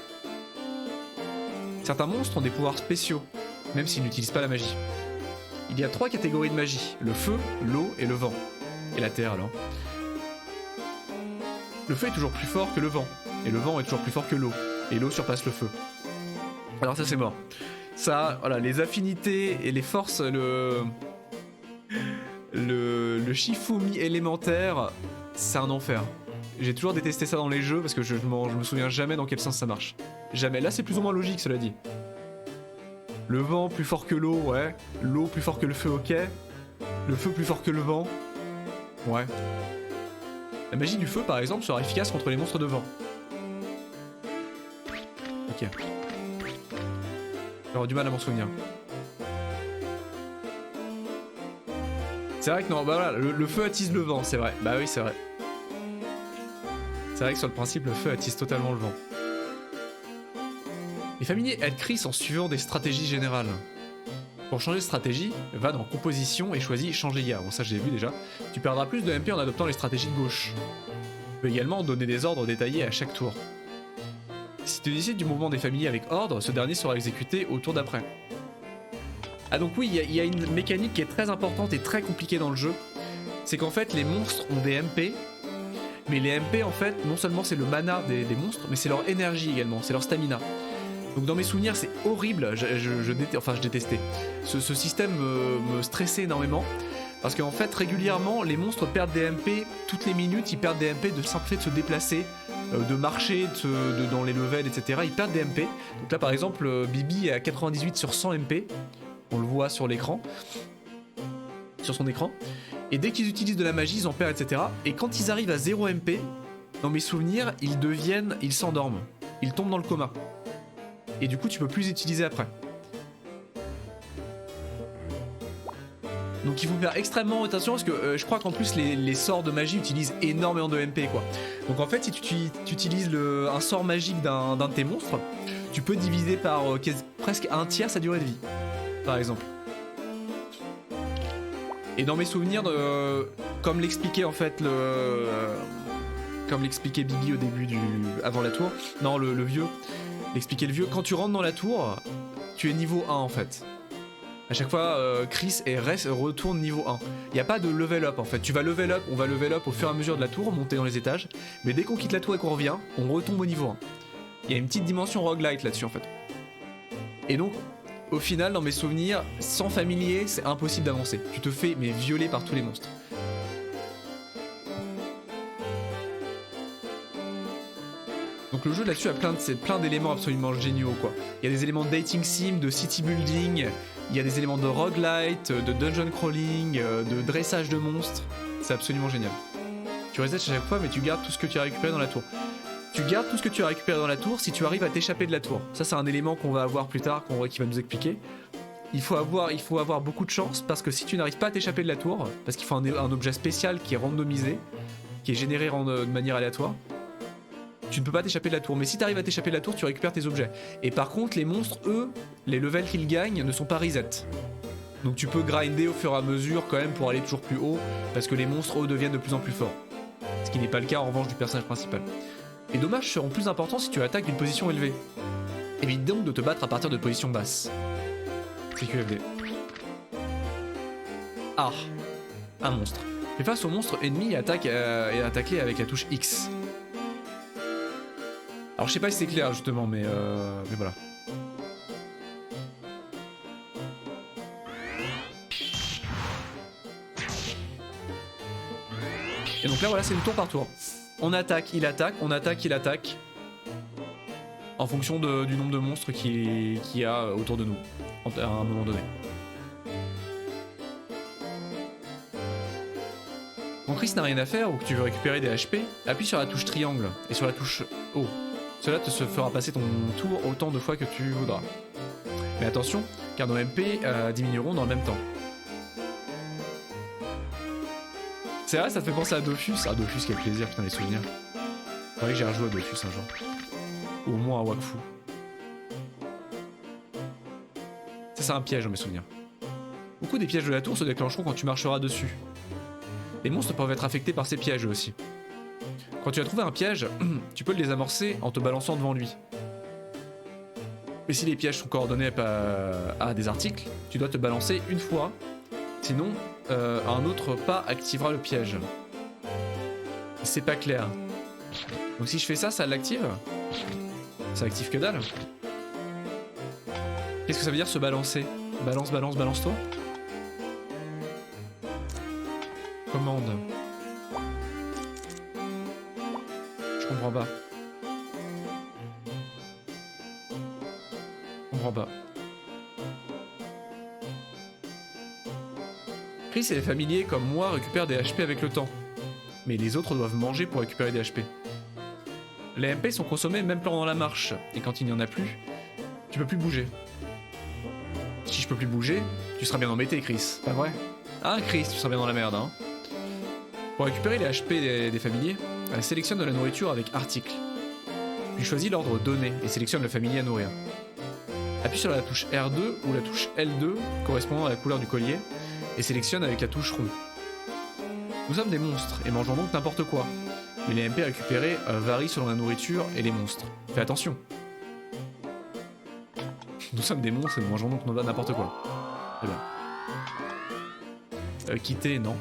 Certains monstres ont des pouvoirs spéciaux, même s'ils n'utilisent pas la magie. Il y a 3 catégories de magie, le feu, l'eau et le vent. Et la terre alors. Le feu est toujours plus fort que le vent, et le vent est toujours plus fort que l'eau, et l'eau surpasse le feu. Alors ça c'est mort. Ça, voilà, les affinités et les forces, le Shifumi élémentaire, c'est un enfer. J'ai toujours détesté ça dans les jeux parce que je me souviens jamais dans quel sens ça marche. Jamais. Là c'est plus ou moins logique cela dit. Le vent plus fort que l'eau, ouais. L'eau plus fort que le feu, ok. Le feu plus fort que le vent. Ouais. La magie du feu par exemple sera efficace contre les monstres de vent. Ok. J'aurais du mal à m'en souvenir. C'est vrai que non, bah voilà, le feu attise le vent, c'est vrai. Bah oui, c'est vrai. C'est vrai que sur le principe, le feu attise totalement le vent. Les familiers aident Chris en suivant des stratégies générales. Pour changer de stratégie, va dans composition et choisis changer IA. Bon ça j'ai vu déjà. Tu perdras plus de MP en adoptant les stratégies de gauche. Tu peux également donner des ordres détaillés à chaque tour. Si tu décides du mouvement des familiers avec ordre, ce dernier sera exécuté au tour d'après. Ah donc oui, il y a une mécanique qui est très importante et très compliquée dans le jeu. C'est qu'en fait les monstres ont des MP, mais les MP en fait, non seulement c'est le mana des monstres, mais c'est leur énergie également, c'est leur stamina. Donc dans mes souvenirs c'est horrible, je détestais. Ce système me stressait énormément, parce qu'en fait régulièrement les monstres perdent des MP toutes les minutes, ils perdent des MP de simple fait de se déplacer, de marcher dans les levels, etc. Ils perdent des MP. Donc là par exemple Bibi est à 98 sur 100 MP, on le voit sur l'écran, sur son écran. Et dès qu'ils utilisent de la magie, ils en perdent, etc. Et quand ils arrivent à 0 MP, dans mes souvenirs, ils s'endorment. Ils tombent dans le coma. Et du coup, tu peux plus les utiliser après. Donc il faut faire extrêmement attention parce que je crois qu'en plus les sorts de magie utilisent énormément de MP quoi. Donc en fait si tu utilises un sort magique d'un de tes monstres, tu peux diviser par presque un tiers sa durée de vie, par exemple. Et dans mes souvenirs, comme l'expliquait en fait comme l'expliquait Bibi au début avant la tour, non le vieux, l'expliquait le vieux, quand tu rentres dans la tour, tu es niveau 1 en fait. À chaque fois, Chris retourne niveau 1. Il n'y a pas de level up en fait. Tu vas level up, on va level up au fur et à mesure de la tour, monter dans les étages. Mais dès qu'on quitte la tour et qu'on revient, on retombe au niveau 1. Il y a une petite dimension roguelite là-dessus en fait. Et donc, au final, dans mes souvenirs, sans familier, c'est impossible d'avancer. Tu te fais mais violer par tous les monstres. Donc le jeu là-dessus a plein d'éléments absolument géniaux quoi. Il y a des éléments de dating sim, de city building, il y a des éléments de roguelite, de dungeon crawling, de dressage de monstres. C'est absolument génial. Tu resets à chaque fois mais tu gardes tout ce que tu as récupéré dans la tour. Tu gardes tout ce que tu as récupéré dans la tour si tu arrives à t'échapper de la tour. Ça c'est un élément qu'on va avoir plus tard, qui va nous expliquer. Il faut avoir beaucoup de chance parce que si tu n'arrives pas à t'échapper de la tour, parce qu'il faut un objet spécial qui est randomisé, qui est généré de manière aléatoire, tu ne peux pas t'échapper de la tour. Mais si tu arrives à t'échapper de la tour, tu récupères tes objets. Et par contre, les monstres, eux, les levels qu'ils gagnent ne sont pas reset. Donc tu peux grinder au fur et à mesure quand même pour aller toujours plus haut, parce que les monstres, eux, deviennent de plus en plus forts. Ce qui n'est pas le cas en revanche du personnage principal. Les dommages seront plus importants si tu attaques d'une position élevée. Évite donc de te battre à partir de positions basses. C'est QFD. Ah, un monstre. Fais face au monstre ennemi et attaque-les avec la touche X. Alors je sais pas si c'est clair justement, mais voilà. Et donc là voilà, c'est le tour par tour. On attaque, il attaque, on attaque, il attaque. En fonction du nombre de monstres qu'il y a autour de nous, à un moment donné. Quand Chris n'a rien à faire ou que tu veux récupérer des HP, appuie sur la touche triangle et sur la touche O. Cela te fera passer ton tour autant de fois que tu voudras. Mais attention, car nos MP diminueront dans le même temps. C'est vrai, ça te fait penser à Dofus. Ah, Dofus, quel plaisir, putain, les souvenirs. Faudrait que j'ai rejoué à Dofus un jour. Ou au moins à Wakfu. Ça, c'est un piège dans mes souvenirs. Beaucoup des pièges de la tour se déclencheront quand tu marcheras dessus. Les monstres peuvent être affectés par ces pièges eux aussi. Quand tu as trouvé un piège, tu peux le désamorcer en te balançant devant lui. Mais si les pièges sont coordonnés à des articles, tu dois te balancer une fois, sinon un autre pas activera le piège. C'est pas clair. Donc si je fais ça, ça l'active? Ça active que dalle. Qu'est-ce que ça veut dire se balancer? Balance, balance, balance-toi? Commande. Je comprends pas. Je comprends pas. Chris et les familiers comme moi récupèrent des HP avec le temps. Mais les autres doivent manger pour récupérer des HP. Les MP sont consommés même pendant la marche, et quand il n'y en a plus, tu peux plus bouger. Si je peux plus bouger, tu seras bien embêté, Chris. Pas vrai? Ah, Chris, tu seras bien dans la merde, hein. Pour récupérer les HP des familiers, sélectionne de la nourriture avec article. Puis choisis l'ordre donné et sélectionne le familier à nourrir. Appuie sur la touche R2 ou la touche L2 correspondant à la couleur du collier et sélectionne avec la touche rond. Nous sommes des monstres et mangeons donc n'importe quoi. Mais les MP récupérés varient selon la nourriture et les monstres. Fais attention. Nous sommes des monstres et nous mangeons donc n'importe quoi. Très bien. Quitter, non.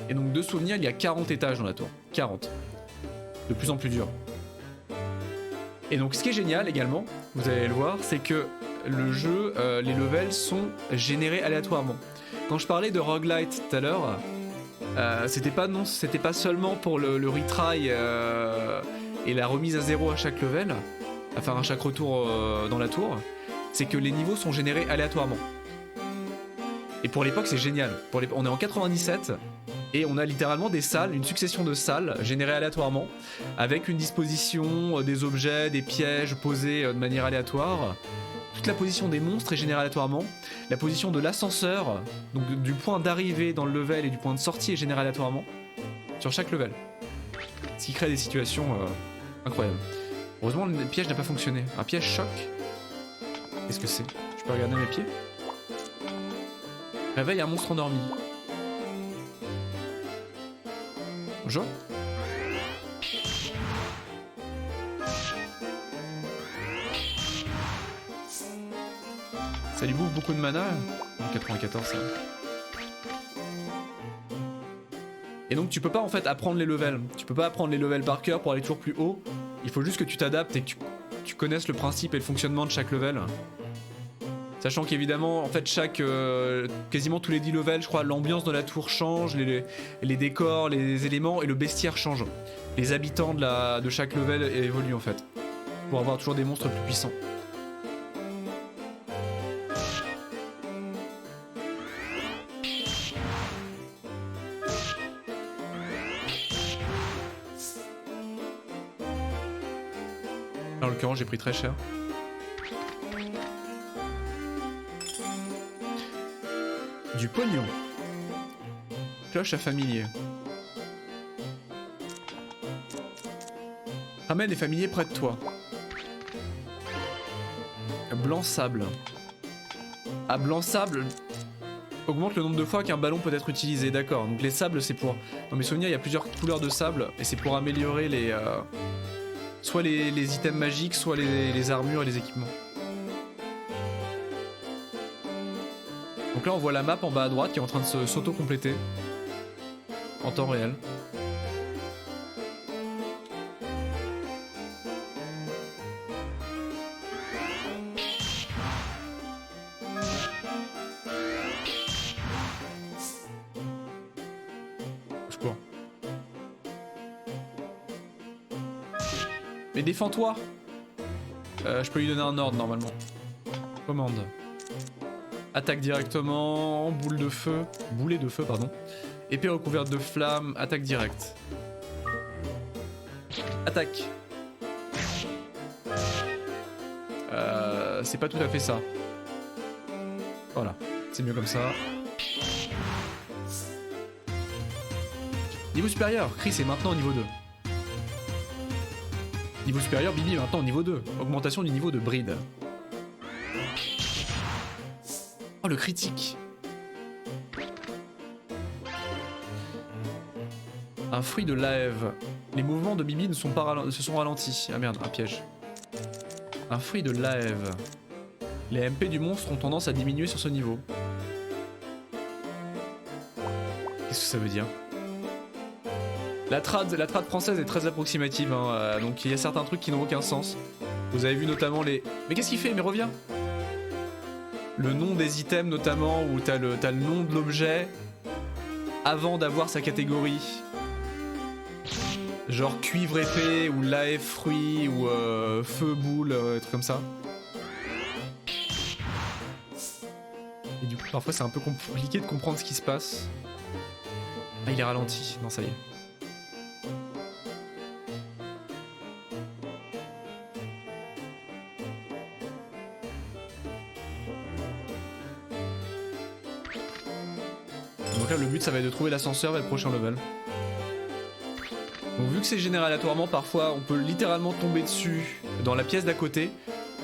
Et donc de souvenir, il y a 40 étages dans la tour. 40. De plus en plus dur. Et donc ce qui est génial également, vous allez le voir, c'est que le jeu, les levels sont générés aléatoirement. Quand je parlais de roguelite tout à l'heure, c'était pas seulement pour le retry et la remise à zéro à chaque level, enfin à chaque retour dans la tour, c'est que les niveaux sont générés aléatoirement. Et pour l'époque c'est génial. On est en 97 et on a littéralement des salles, une succession de salles générées aléatoirement, avec une disposition des objets, des pièges posés de manière aléatoire. Toute la position des monstres est générée aléatoirement. La position de l'ascenseur, donc du point d'arrivée dans le level et du point de sortie est générée aléatoirement sur chaque level. Ce qui crée des situations incroyables. Heureusement le piège n'a pas fonctionné. Un piège choc. Qu'est-ce que c'est? Je peux regarder mes pieds? Réveille un monstre endormi. Bonjour. Ça lui bouffe beaucoup de mana. 94 ça. Et donc tu peux pas en fait apprendre les levels. Tu peux pas apprendre les levels par cœur pour aller toujours plus haut. Il faut juste que tu t'adaptes et que tu connaisses le principe et le fonctionnement de chaque level. Sachant qu'évidemment, en fait, quasiment tous les 10 levels, je crois, l'ambiance de la tour change, les décors, les éléments et le bestiaire change. Les habitants de chaque level évoluent en fait, pour avoir toujours des monstres plus puissants. En l'occurrence, j'ai pris très cher. Du pognon. Cloche à familier. Ramène les familiers près de toi. Blanc sable. Ah, blanc sable augmente le nombre de fois qu'un ballon peut être utilisé, d'accord. Donc les sables c'est pour... Dans mes souvenirs il y a plusieurs couleurs de sable et c'est pour améliorer les... soit les items magiques, soit les armures et les équipements. Donc là on voit la map en bas à droite qui est en train de s'auto-compléter en temps réel. Je cours. Mais défends-toi. Je peux lui donner un ordre normalement. Commande. Attaque directement, boule de feu, boulet de feu pardon. Épée recouverte de flammes, attaque directe. Attaque. C'est pas tout à fait ça. Voilà, c'est mieux comme ça. Niveau supérieur, Chris est maintenant au niveau 2. Niveau supérieur, Bibi maintenant au niveau 2. Augmentation du niveau de bride. Oh, le critique. Un fruit de Laève. Les mouvements de Bibi ne se sont ralentis. Ah merde, un piège. Un fruit de Laève. Les MP du monstre ont tendance à diminuer sur ce niveau. Qu'est-ce que ça veut dire? La trad française est très approximative, hein, donc il y a certains trucs qui n'ont aucun sens. Vous avez vu notamment les... Mais qu'est-ce qu'il fait? Mais reviens! Le nom des items notamment, où t'as le nom de l'objet avant d'avoir sa catégorie. Genre cuivre épée, ou laève fruit, ou feu boule, trucs comme ça. Et du coup parfois c'est un peu compliqué de comprendre ce qui se passe. Ah, il est ralenti, non ça y est. Donc là le but ça va être de trouver l'ascenseur vers le prochain level. Donc vu que c'est généré aléatoirement, parfois on peut littéralement tomber dessus dans la pièce d'à côté.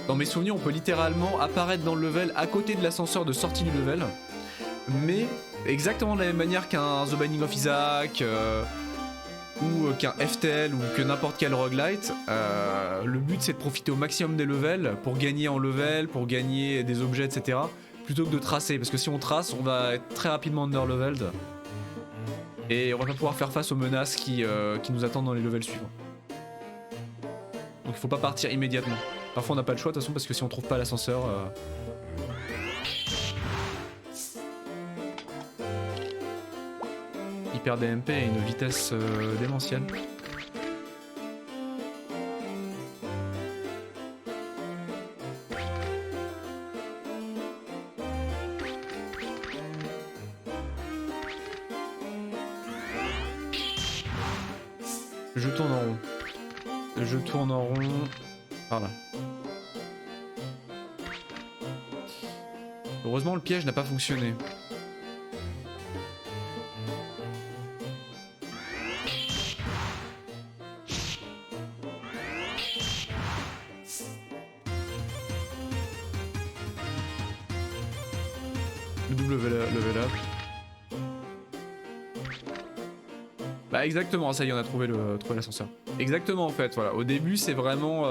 Dans mes souvenirs on peut littéralement apparaître dans le level à côté de l'ascenseur de sortie du level. Mais exactement de la même manière qu'un The Binding of Isaac ou qu'un FTL ou que n'importe quel roguelite, le but c'est de profiter au maximum des levels pour gagner en level, pour gagner des objets etc. Plutôt que de tracer, parce que si on trace, on va être très rapidement underleveled. Et on va pas pouvoir faire face aux menaces qui nous attendent dans les levels suivants. Donc il faut pas partir immédiatement. Parfois on n'a pas le choix de toute façon, parce que si on trouve pas l'ascenseur... Hyper DMP et une vitesse démentielle. Je tourne en rond. Je tourne en rond. Par là. Heureusement le piège n'a pas fonctionné. Le double level up. Bah exactement, ça y est, on a trouvé l'ascenseur. Exactement en fait, voilà. Au début c'est vraiment...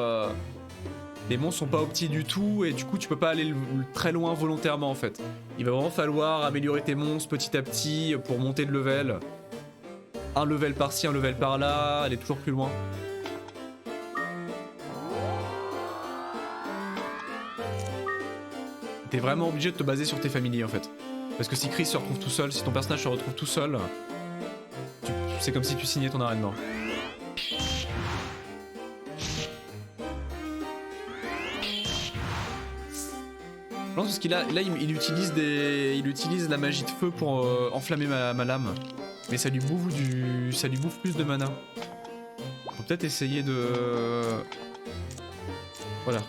Les monstres sont pas optis du tout et du coup tu peux pas aller très loin volontairement en fait. Il va vraiment falloir améliorer tes monstres petit à petit pour monter de level. Un level par-ci, un level par-là, aller toujours plus loin. T'es vraiment obligé de te baser sur tes familiers en fait. Parce que si Chris se retrouve tout seul, si ton personnage se retrouve tout seul, c'est comme si tu signais ton arrêt de mort. Non, parce qu'il il utilise la magie de feu pour enflammer ma lame. Mais ça lui bouffe plus de mana. Faut peut-être essayer de... Voilà.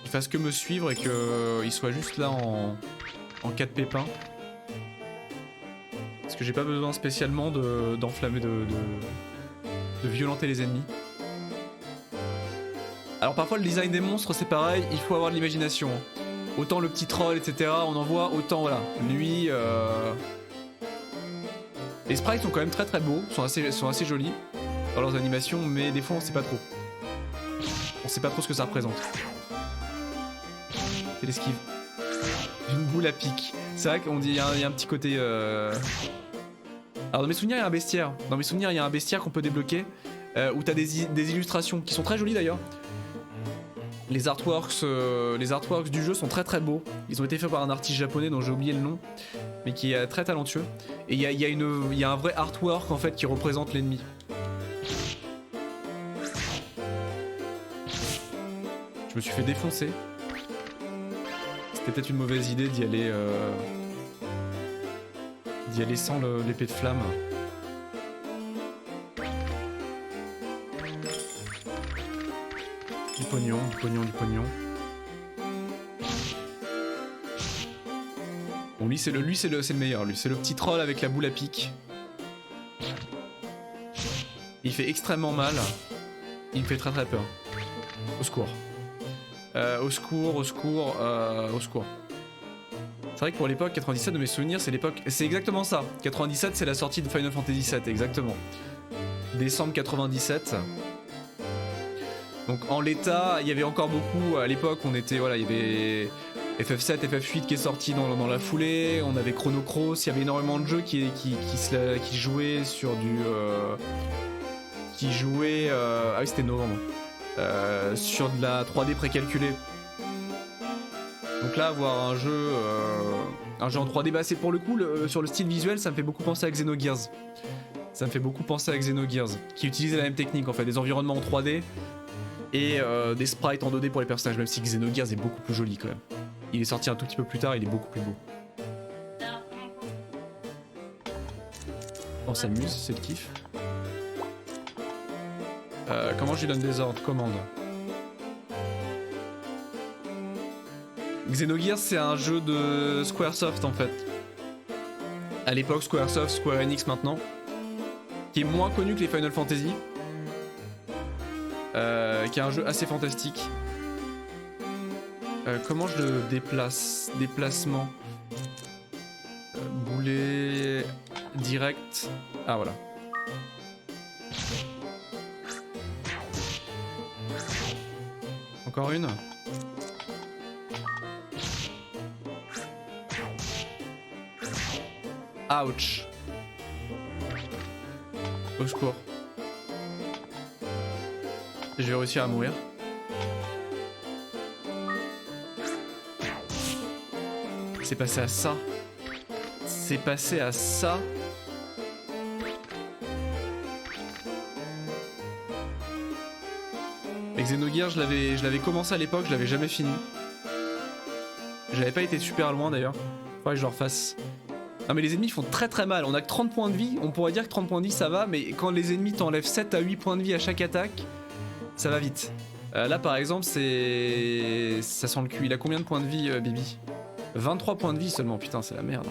Qu'il fasse que me suivre et qu'il soit juste là en cas de pépin. Parce que j'ai pas besoin spécialement d'enflammer, de violenter les ennemis. Alors parfois le design des monstres c'est pareil, il faut avoir de l'imagination. Autant le petit troll etc, on en voit, autant voilà. Lui... Les sprites sont quand même très très beaux, sont assez jolis dans leurs animations, mais des fois on sait pas trop. On sait pas trop ce que ça représente. C'est l'esquive. Une boule à pic. C'est vrai qu'on dit il y a un petit côté... Alors dans mes souvenirs il y a un bestiaire. Dans mes souvenirs il y a un bestiaire qu'on peut débloquer où t'as des illustrations qui sont très jolies d'ailleurs. Les artworks du jeu sont très très beaux. Ils ont été faits par un artiste japonais dont j'ai oublié le nom, mais qui est très talentueux. Et il y a un vrai artwork en fait qui représente l'ennemi. Je me suis fait défoncer. C'était peut-être une mauvaise idée d'y aller sans l'épée de flamme. Du pognon, du pognon, du pognon. Bon, lui c'est le meilleur, lui. C'est le petit troll avec la boule à pic. Il fait extrêmement mal. Il me fait très peur. Au secours. Au secours, au secours, au secours. C'est vrai que pour l'époque, 97 de mes souvenirs, c'est l'époque... C'est exactement ça. 97, c'est la sortie de Final Fantasy VII, exactement. Décembre 97. Donc en l'état, il y avait encore beaucoup... À l'époque, on était... Voilà, il y avait FF7, FF8 qui est sorti dans la foulée. On avait Chrono Cross. Il y avait énormément de jeux qui jouaient sur du... ah oui, c'était novembre. Sur de la 3D précalculée. Donc là, avoir un jeu en 3D, bah c'est pour le coup, sur le style visuel, ça me fait beaucoup penser à Xenogears. Ça me fait beaucoup penser à Xenogears, qui utilisait la même technique en fait, des environnements en 3D et des sprites en 2D pour les personnages, même si Xenogears est beaucoup plus joli quand même. Il est sorti un tout petit peu plus tard, il est beaucoup plus beau. On s'amuse, c'est le kiff. Comment je lui donne des ordres? Commande. Xenogears, c'est un jeu de Squaresoft en fait. À l'époque, Squaresoft, Square Enix maintenant. Qui est moins connu que les Final Fantasy. Qui est un jeu assez fantastique. Comment je le déplace? Déplacement. Boulet. Direct. Ah voilà. Encore une. Ouch. Au secours. Je vais réussir à mourir. C'est passé à ça. C'est passé à ça. Et Xenogears, je l'avais commencé à l'époque, je l'avais jamais fini. J'avais pas été super loin d'ailleurs. Faudrait que je le refasse. Non mais les ennemis font très mal, on a que 30 points de vie, on pourrait dire que 30 points de vie ça va, mais quand les ennemis t'enlèvent 7 à 8 points de vie à chaque attaque, ça va vite. Là par exemple c'est... ça sent le cul, il a combien de points de vie Bibi? 23 points de vie seulement, putain c'est la merde.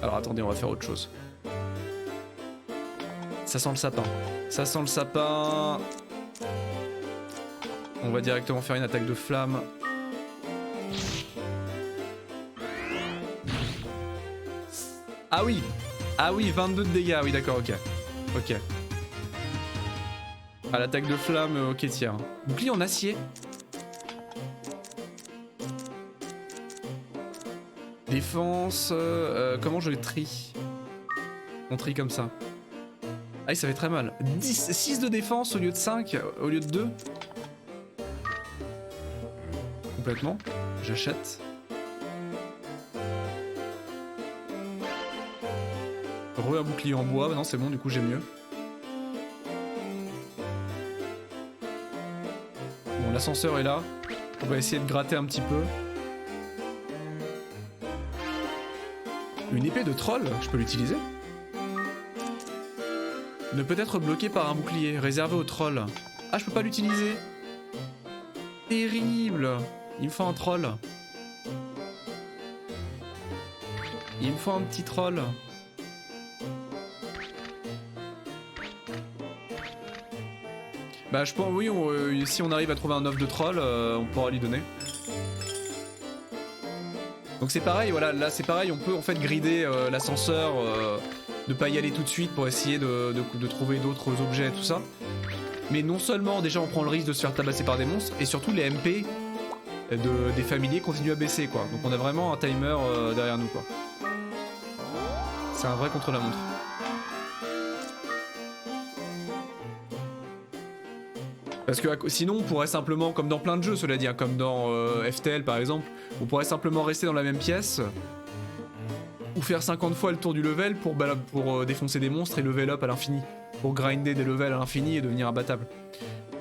Alors attendez, on va faire autre chose. Ça sent le sapin. Ça sent le sapin. On va directement faire une attaque de flamme. Ah oui! Ah oui, 22 de dégâts, oui d'accord, ok. Ok. À l'attaque de flamme, ok tiens. Bouclier en acier. Défense... comment je le trie? On trie comme ça. Ah oui, ça fait très mal. 6 de défense au lieu de 5, au lieu de 2. Complètement. J'achète. Un bouclier en bois, non c'est bon, du coup j'ai mieux. Bon, l'ascenseur est là. On va essayer de gratter un petit peu. Une épée de troll, je peux l'utiliser? Ne peut être bloqué par un bouclier, réservé aux trolls. Ah, je peux pas l'utiliser. Terrible. Il me faut un troll. Il me faut un petit troll. Bah je pense, oui, si on arrive à trouver un œuf de troll, on pourra lui donner. Donc c'est pareil, voilà, là c'est pareil, on peut en fait grider l'ascenseur, ne pas y aller tout de suite pour essayer de trouver d'autres objets et tout ça. Mais non seulement déjà on prend le risque de se faire tabasser par des monstres, et surtout les MP des familiers continuent à baisser quoi. Donc on a vraiment un timer derrière nous quoi. C'est un vrai contre-la-montre. Parce que sinon on pourrait simplement, comme dans plein de jeux cela dit, hein, comme dans FTL par exemple, on pourrait simplement rester dans la même pièce ou faire 50 fois le tour du level pour défoncer des monstres et level up à l'infini. Pour grinder des levels à l'infini et devenir imbattable.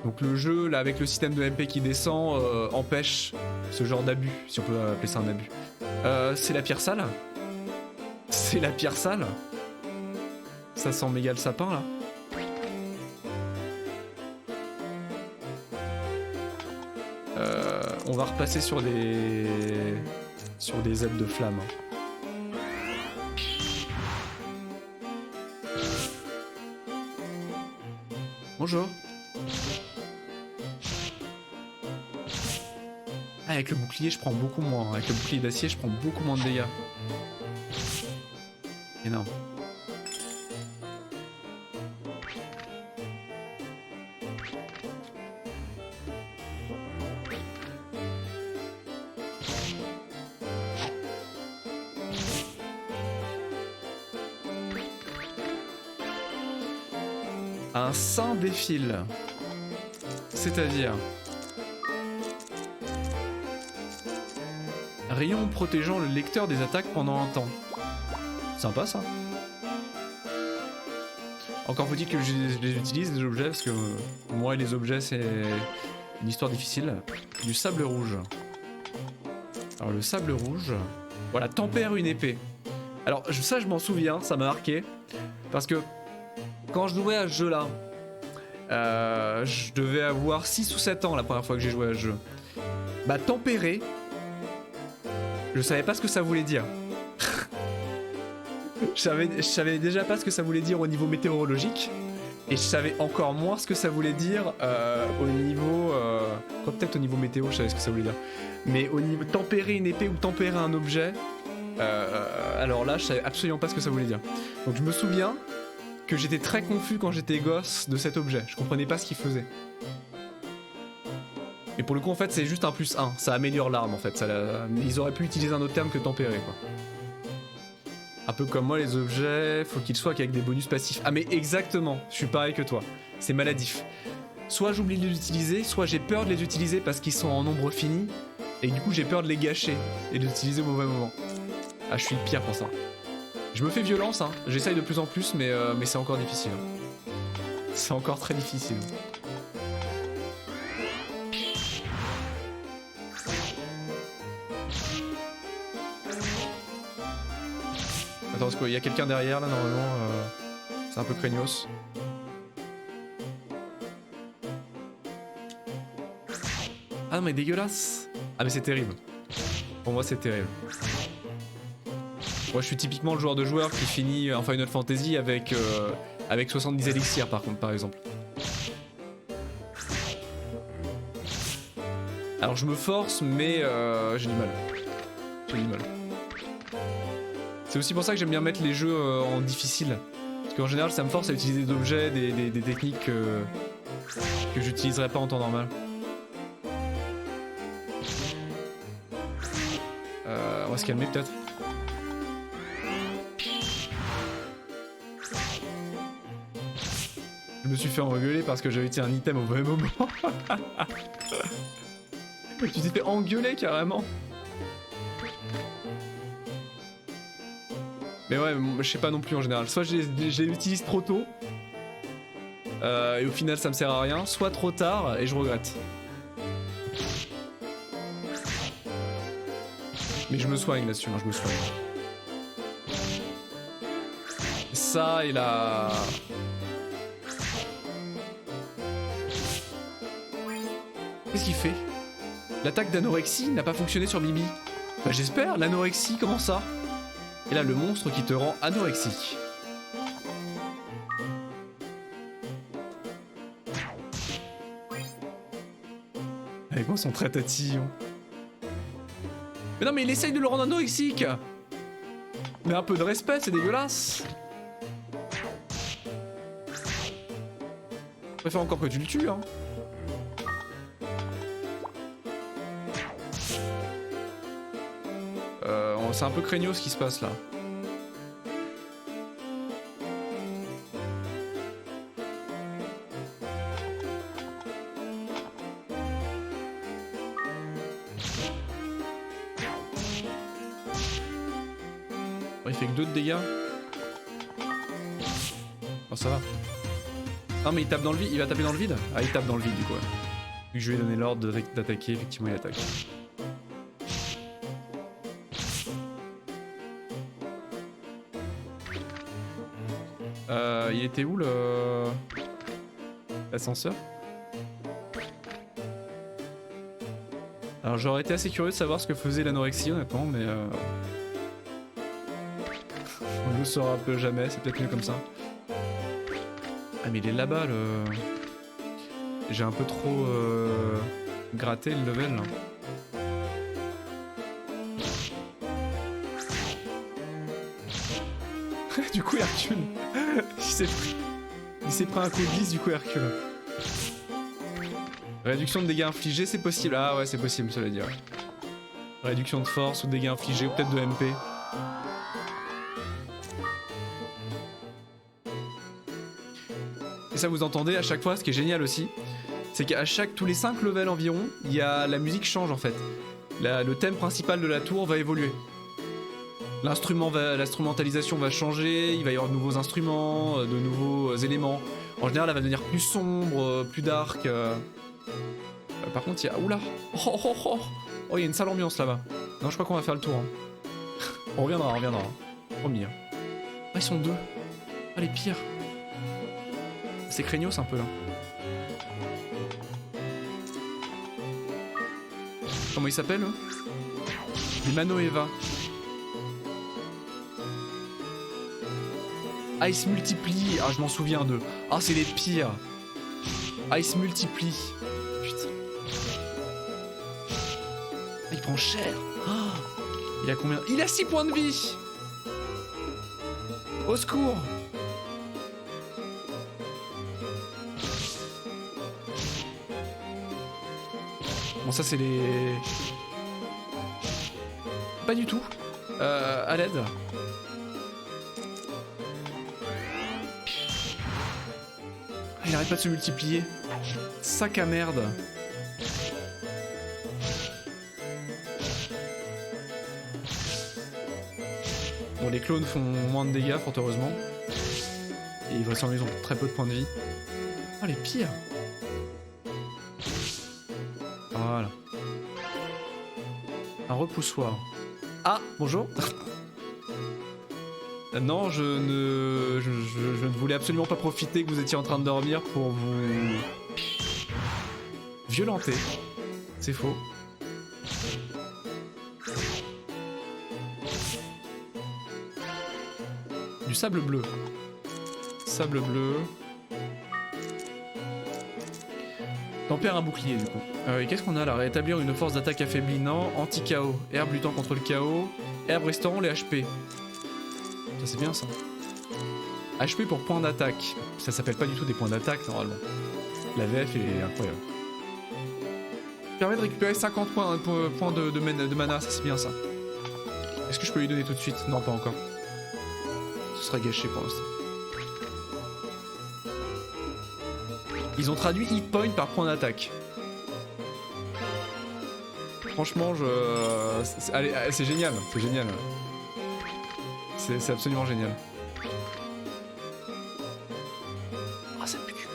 Donc le jeu, là avec le système de MP qui descend, empêche ce genre d'abus, si on peut appeler ça un abus. C'est la pire salle. C'est la pire salle. Ça sent méga le sapin là. On va repasser sur des ailes de flamme. Bonjour. Ah, avec le bouclier, je prends beaucoup moins. Avec le bouclier d'acier, je prends beaucoup moins de dégâts. Énorme. Un saint défile. C'est-à-dire... Rayon protégeant le lecteur des attaques pendant un temps. Sympa ça. Encore faut-il que je les utilise, les objets, parce que moi et les objets c'est une histoire difficile. Du sable rouge. Alors le sable rouge... Voilà, tempère une épée. Alors ça je m'en souviens, ça m'a marqué. Parce que quand je jouais à ce jeu là, je devais avoir 6 ou 7 ans la première fois que j'ai joué à ce jeu. Bah tempérer, je savais pas ce que ça voulait dire. je savais déjà pas ce que ça voulait dire au niveau météorologique. Et je savais encore moins ce que ça voulait dire au niveau... peut-être au niveau météo, je savais ce que ça voulait dire. Mais au niveau tempérer une épée ou tempérer un objet, alors là, je savais absolument pas ce que ça voulait dire. Donc je me souviens que j'étais très confus quand j'étais gosse de cet objet. Je comprenais pas ce qu'il faisait. Et pour le coup, en fait, c'est juste un +1. Ça améliore l'arme, en fait. Ils auraient pu utiliser un autre terme que tempérer, quoi. Un peu comme moi, les objets, faut qu'ils soient avec des bonus passifs. Ah mais exactement, je suis pareil que toi. C'est maladif. Soit j'oublie de les utiliser, soit j'ai peur de les utiliser parce qu'ils sont en nombre fini. Et du coup, j'ai peur de les gâcher et de les utiliser au mauvais moment. Ah, je suis le pire pour ça. Je me fais violence, hein. J'essaye de plus en plus, mais c'est encore difficile. C'est encore très difficile. Attends, parce qu'il y a quelqu'un derrière là, normalement. C'est un peu craignos. Ah non, mais dégueulasse! Ah, mais c'est terrible. Pour moi, c'est terrible. Moi, je suis typiquement le genre de joueur qui finit en Final Fantasy avec 70 élixirs, par contre, par exemple. Alors, je me force, mais j'ai du mal. J'ai du mal. C'est aussi pour ça que j'aime bien mettre les jeux en difficile. Parce qu'en général, ça me force à utiliser des objets, des techniques que j'utiliserais pas en temps normal. On va se calmer peut-être. Je me suis fait engueuler parce que j'avais tiré un item au mauvais moment. Tu t'es fait engueuler carrément. Mais ouais, je sais pas non plus en général. Soit je les utilise trop tôt, et au final ça me sert à rien, soit trop tard et je regrette. Mais je me soigne là-dessus, hein, je me soigne. Ça et la... Qu'est-ce qu'il fait? L'attaque d'anorexie n'a pas fonctionné sur Bibi. Bah j'espère, l'anorexie, comment ça? Et là, le monstre qui te rend anorexique. Avec moi, son très tatillon. Mais non, mais il essaye de le rendre anorexique. Mais un peu de respect, c'est dégueulasse. Je préfère encore que tu le tues, hein. C'est un peu craignos ce qui se passe là. Oh, il fait que 2 de dégâts. Oh ça va. Non mais il tape dans le vide, il va taper dans le vide. Ah il tape dans le vide du coup. Ouais. Vu que je lui ai donné l'ordre d'attaquer, effectivement il attaque. Il était où l'ascenseur? Alors j'aurais été assez curieux de savoir ce que faisait l'anorexie honnêtement, mais on ne le saura un peu jamais, c'est peut-être mieux comme ça. Ah mais il est là-bas le... J'ai un peu trop gratté le level là. Du coup Hercule, il s'est pris un coup de vis du coup Hercule. Réduction de dégâts infligés, c'est possible. Ah ouais, c'est possible, cela dit. Ouais. Réduction de force ou dégâts infligés, ou peut-être de MP. Et ça, vous entendez à chaque fois, ce qui est génial aussi, c'est qu'à tous les 5 levels environ, la musique change en fait. Le thème principal de la tour va évoluer. L'instrumentalisation va changer, il va y avoir de nouveaux instruments, de nouveaux éléments. En général, elle va devenir plus sombre, plus dark. Par contre, il y a... Oula. Oh, il y a une sale ambiance là-bas. Non, je crois qu'on va faire le tour. Hein. On reviendra. Promis. Hein. Ah, ils sont 2. Ah, les pires. C'est craignos un peu là. Comment il s'appelle eux? Les Manoeva. Ah, ils se multiplient. Ah, je m'en souviens d'eux. Ah, c'est les pires. Ah, ils se multiplient. Putain. Ah, il prend cher. Ah, il a combien? Il a 6 points de vie. Au secours. Bon, ça, c'est les... Pas du tout. À l'aide. Il arrête pas de se multiplier. Sac à merde. Bon, les clones font moins de dégâts, fort heureusement. Et vraisemblablement, ils ont très peu de points de vie. Oh, les pires. Voilà. Un repoussoir. Ah, bonjour. Non, je ne voulais absolument pas profiter que vous étiez en train de dormir pour vous violenter. C'est faux. Du sable bleu. Sable bleu. Tempère un bouclier du coup. Et qu'est-ce qu'on a là? Rétablir une force d'attaque affaiblie, non. Anti-KO. Herbe luttant contre le KO. Herbe restaurant les HP. Ça c'est bien ça. HP pour point d'attaque. Ça s'appelle pas du tout des points d'attaque normalement. La VF est incroyable. Permet de récupérer 50 points de mana, ça c'est bien ça. Est-ce que je peux lui donner tout de suite? Non, pas encore. Ce serait gâché pour l'instant. Ils ont traduit hit point par point d'attaque. Franchement, c'est génial, c'est génial. C'est absolument génial. Ah, ça pue du cul.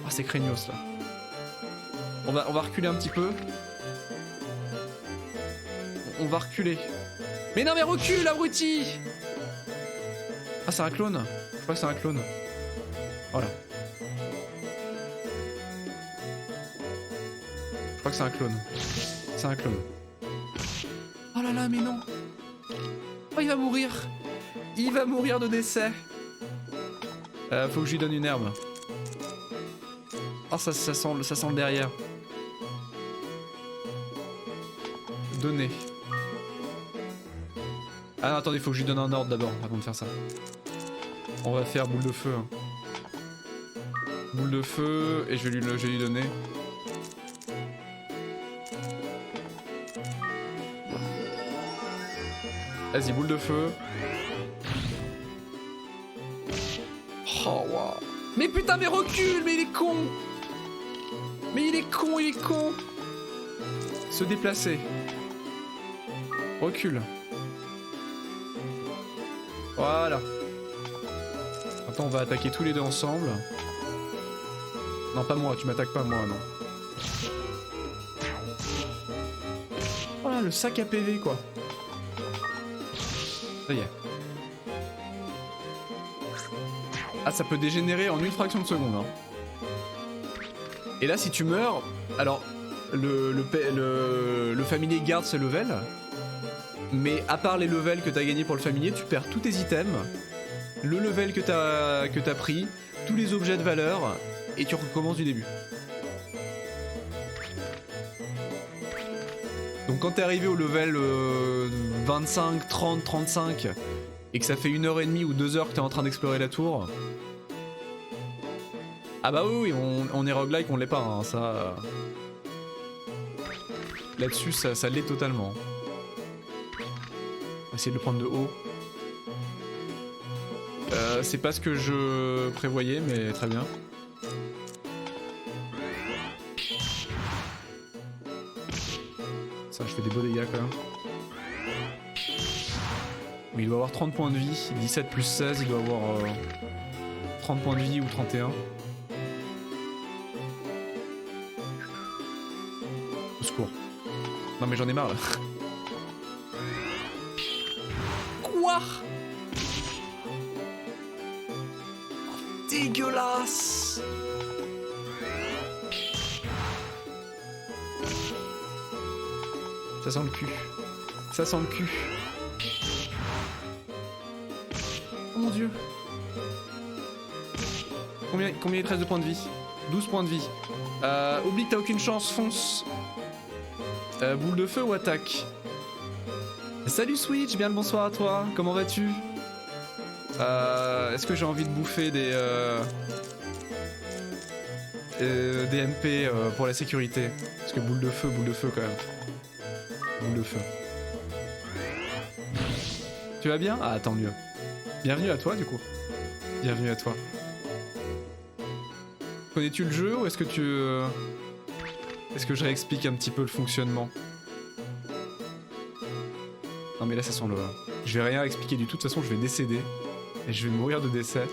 Ah, c'est craignos là. On va reculer un petit peu. On va reculer. Mais non, mais recule, abruti! Ah, c'est un clone? Je crois que c'est un clone. Voilà. Je crois que c'est un clone. C'est un clone. Oh là là, mais non! Oh, il va mourir! Il va mourir de décès! Faut que je lui donne une herbe. Oh, ça sent le derrière. Donner. Ah non, attendez, faut que je lui donne un ordre d'abord avant de faire ça. On va faire boule de feu. Hein. Boule de feu, et je vais lui donner. Vas-y, boule de feu. Oh, waouh. Mais putain, mais recule, mais il est con. Mais il est con. Se déplacer. Recule. Voilà. Attends, on va attaquer tous les deux ensemble. Non, pas moi, tu m'attaques pas moi, non. Voilà, le sac à PV, quoi. Ça y est. Ah, ça peut dégénérer en une fraction de seconde. Hein. Et là, si tu meurs... Alors, le familier garde ses levels. Mais à part les levels que t'as gagné pour le familier, tu perds tous tes items. Le level que t'as pris, tous les objets de valeur. Et tu recommences du début. Donc quand t'es arrivé au level 25, 30, 35 et que ça fait 1h30 ou 2 heures que t'es en train d'explorer la tour... Ah bah oui, on est roguelike, on l'est pas, hein, ça... Là-dessus, ça l'est totalement. On va essayer de le prendre de haut. C'est pas ce que je prévoyais, mais très bien. Ça, je fais des beaux dégâts quand même. Mais il doit avoir 30 points de vie. 17 plus 16, il doit avoir 30 points de vie ou 31. Au secours. Non mais j'en ai marre là. Quoi? Dégueulasse! Ça sent le cul. Ça sent le cul. Oh mon dieu. Combien il te reste de points de vie? 12 points de vie. Oublie que t'as aucune chance, fonce. Boule de feu ou attaque? Salut Switch, bien le bonsoir à toi. Comment vas-tu? Est-ce que j'ai envie de bouffer des MP pour la sécurité? Parce que boule de feu quand même. Boule de feu. Tu vas bien? Ah, tant mieux. Bienvenue à toi du coup. Bienvenue à toi. Connais-tu le jeu ou est-ce que tu... Est-ce que je réexplique un petit peu le fonctionnement? Non mais là ça sent le... Je vais rien expliquer du tout, de toute façon je vais décéder. Et je vais mourir de décès.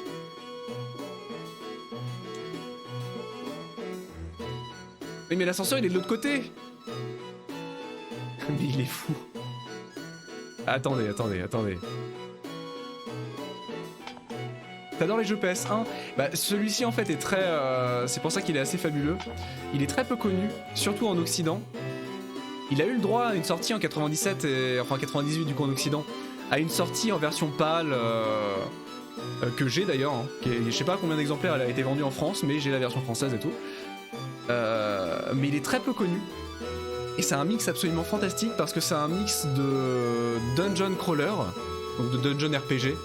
Oui mais l'ascenseur il est de l'autre côté. Mais il est fou. Attendez. T'adores les jeux PS1? Bah celui-ci en fait est très... c'est pour ça qu'il est assez fabuleux. Il est très peu connu, surtout en Occident. Il a eu le droit à une sortie en 97, enfin 98 du coup en Occident, à une sortie en version PAL, que j'ai d'ailleurs, hein, je sais pas combien d'exemplaires elle a été vendue en France, mais j'ai la version française et tout. Mais il est très peu connu. Et c'est un mix absolument fantastique parce que c'est un mix de dungeon crawler, donc de dungeon RPG,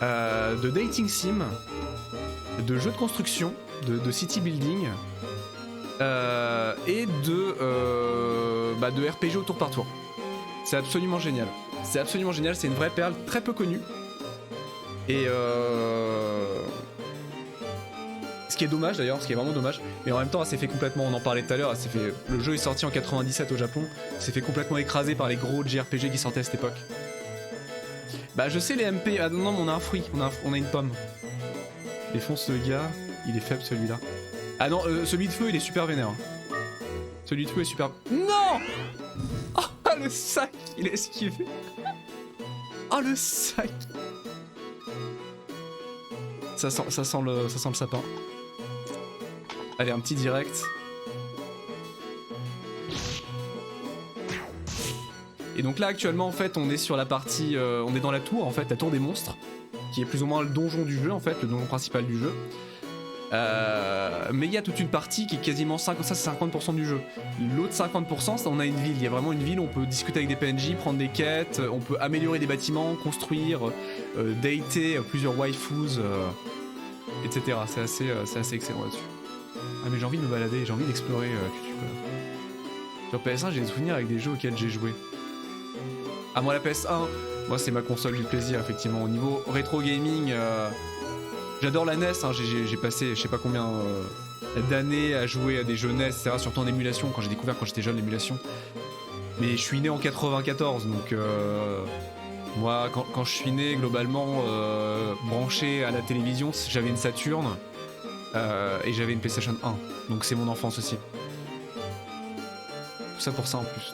de dating sim, de jeux de construction, de city building, et de RPG au tour par tour. C'est absolument génial. C'est absolument génial, c'est une vraie perle très peu connue. Et ce qui est dommage d'ailleurs, ce qui est vraiment dommage, mais en même temps elle s'est fait complètement, on en parlait tout à l'heure, le jeu est sorti en 97 au Japon, s'est fait complètement écraser par les gros JRPG qui sortaient à cette époque. Bah je sais les MP, ah non mais on a un fruit, on a une pomme. Défonce le gars, il est faible celui-là. Ah non, celui de feu il est super vénère. Celui de feu est super... Non! Oh le sac, il a esquivé. Oh le sac. Ça sent le sapin. Allez, un petit direct. Et donc là actuellement en fait on est sur la partie, on est dans la tour en fait, la tour des monstres, qui est plus ou moins le donjon du jeu en fait, le donjon principal du jeu. Mais il y a toute une partie qui est quasiment 50%, ça c'est 50% du jeu. L'autre 50%, on a une ville, il y a vraiment une ville où on peut discuter avec des PNJ, prendre des quêtes, on peut améliorer des bâtiments, construire, dater plusieurs waifus, etc. C'est assez excellent là-dessus. Ah mais j'ai envie de me balader, j'ai envie d'explorer Sur PS1 j'ai des souvenirs avec des jeux auxquels j'ai joué. Ah moi la PS1, moi c'est ma console du plaisir effectivement. Au niveau rétro gaming, j'adore la NES, hein. J'ai passé je sais pas combien d'années à jouer à des jeux NES, etc. Surtout en émulation, quand j'ai découvert quand j'étais jeune l'émulation. Mais je suis né en 94 donc moi quand je suis né globalement branché à la télévision, j'avais une Saturn et j'avais une PlayStation 1. Donc c'est mon enfance aussi. Tout ça pour ça en plus.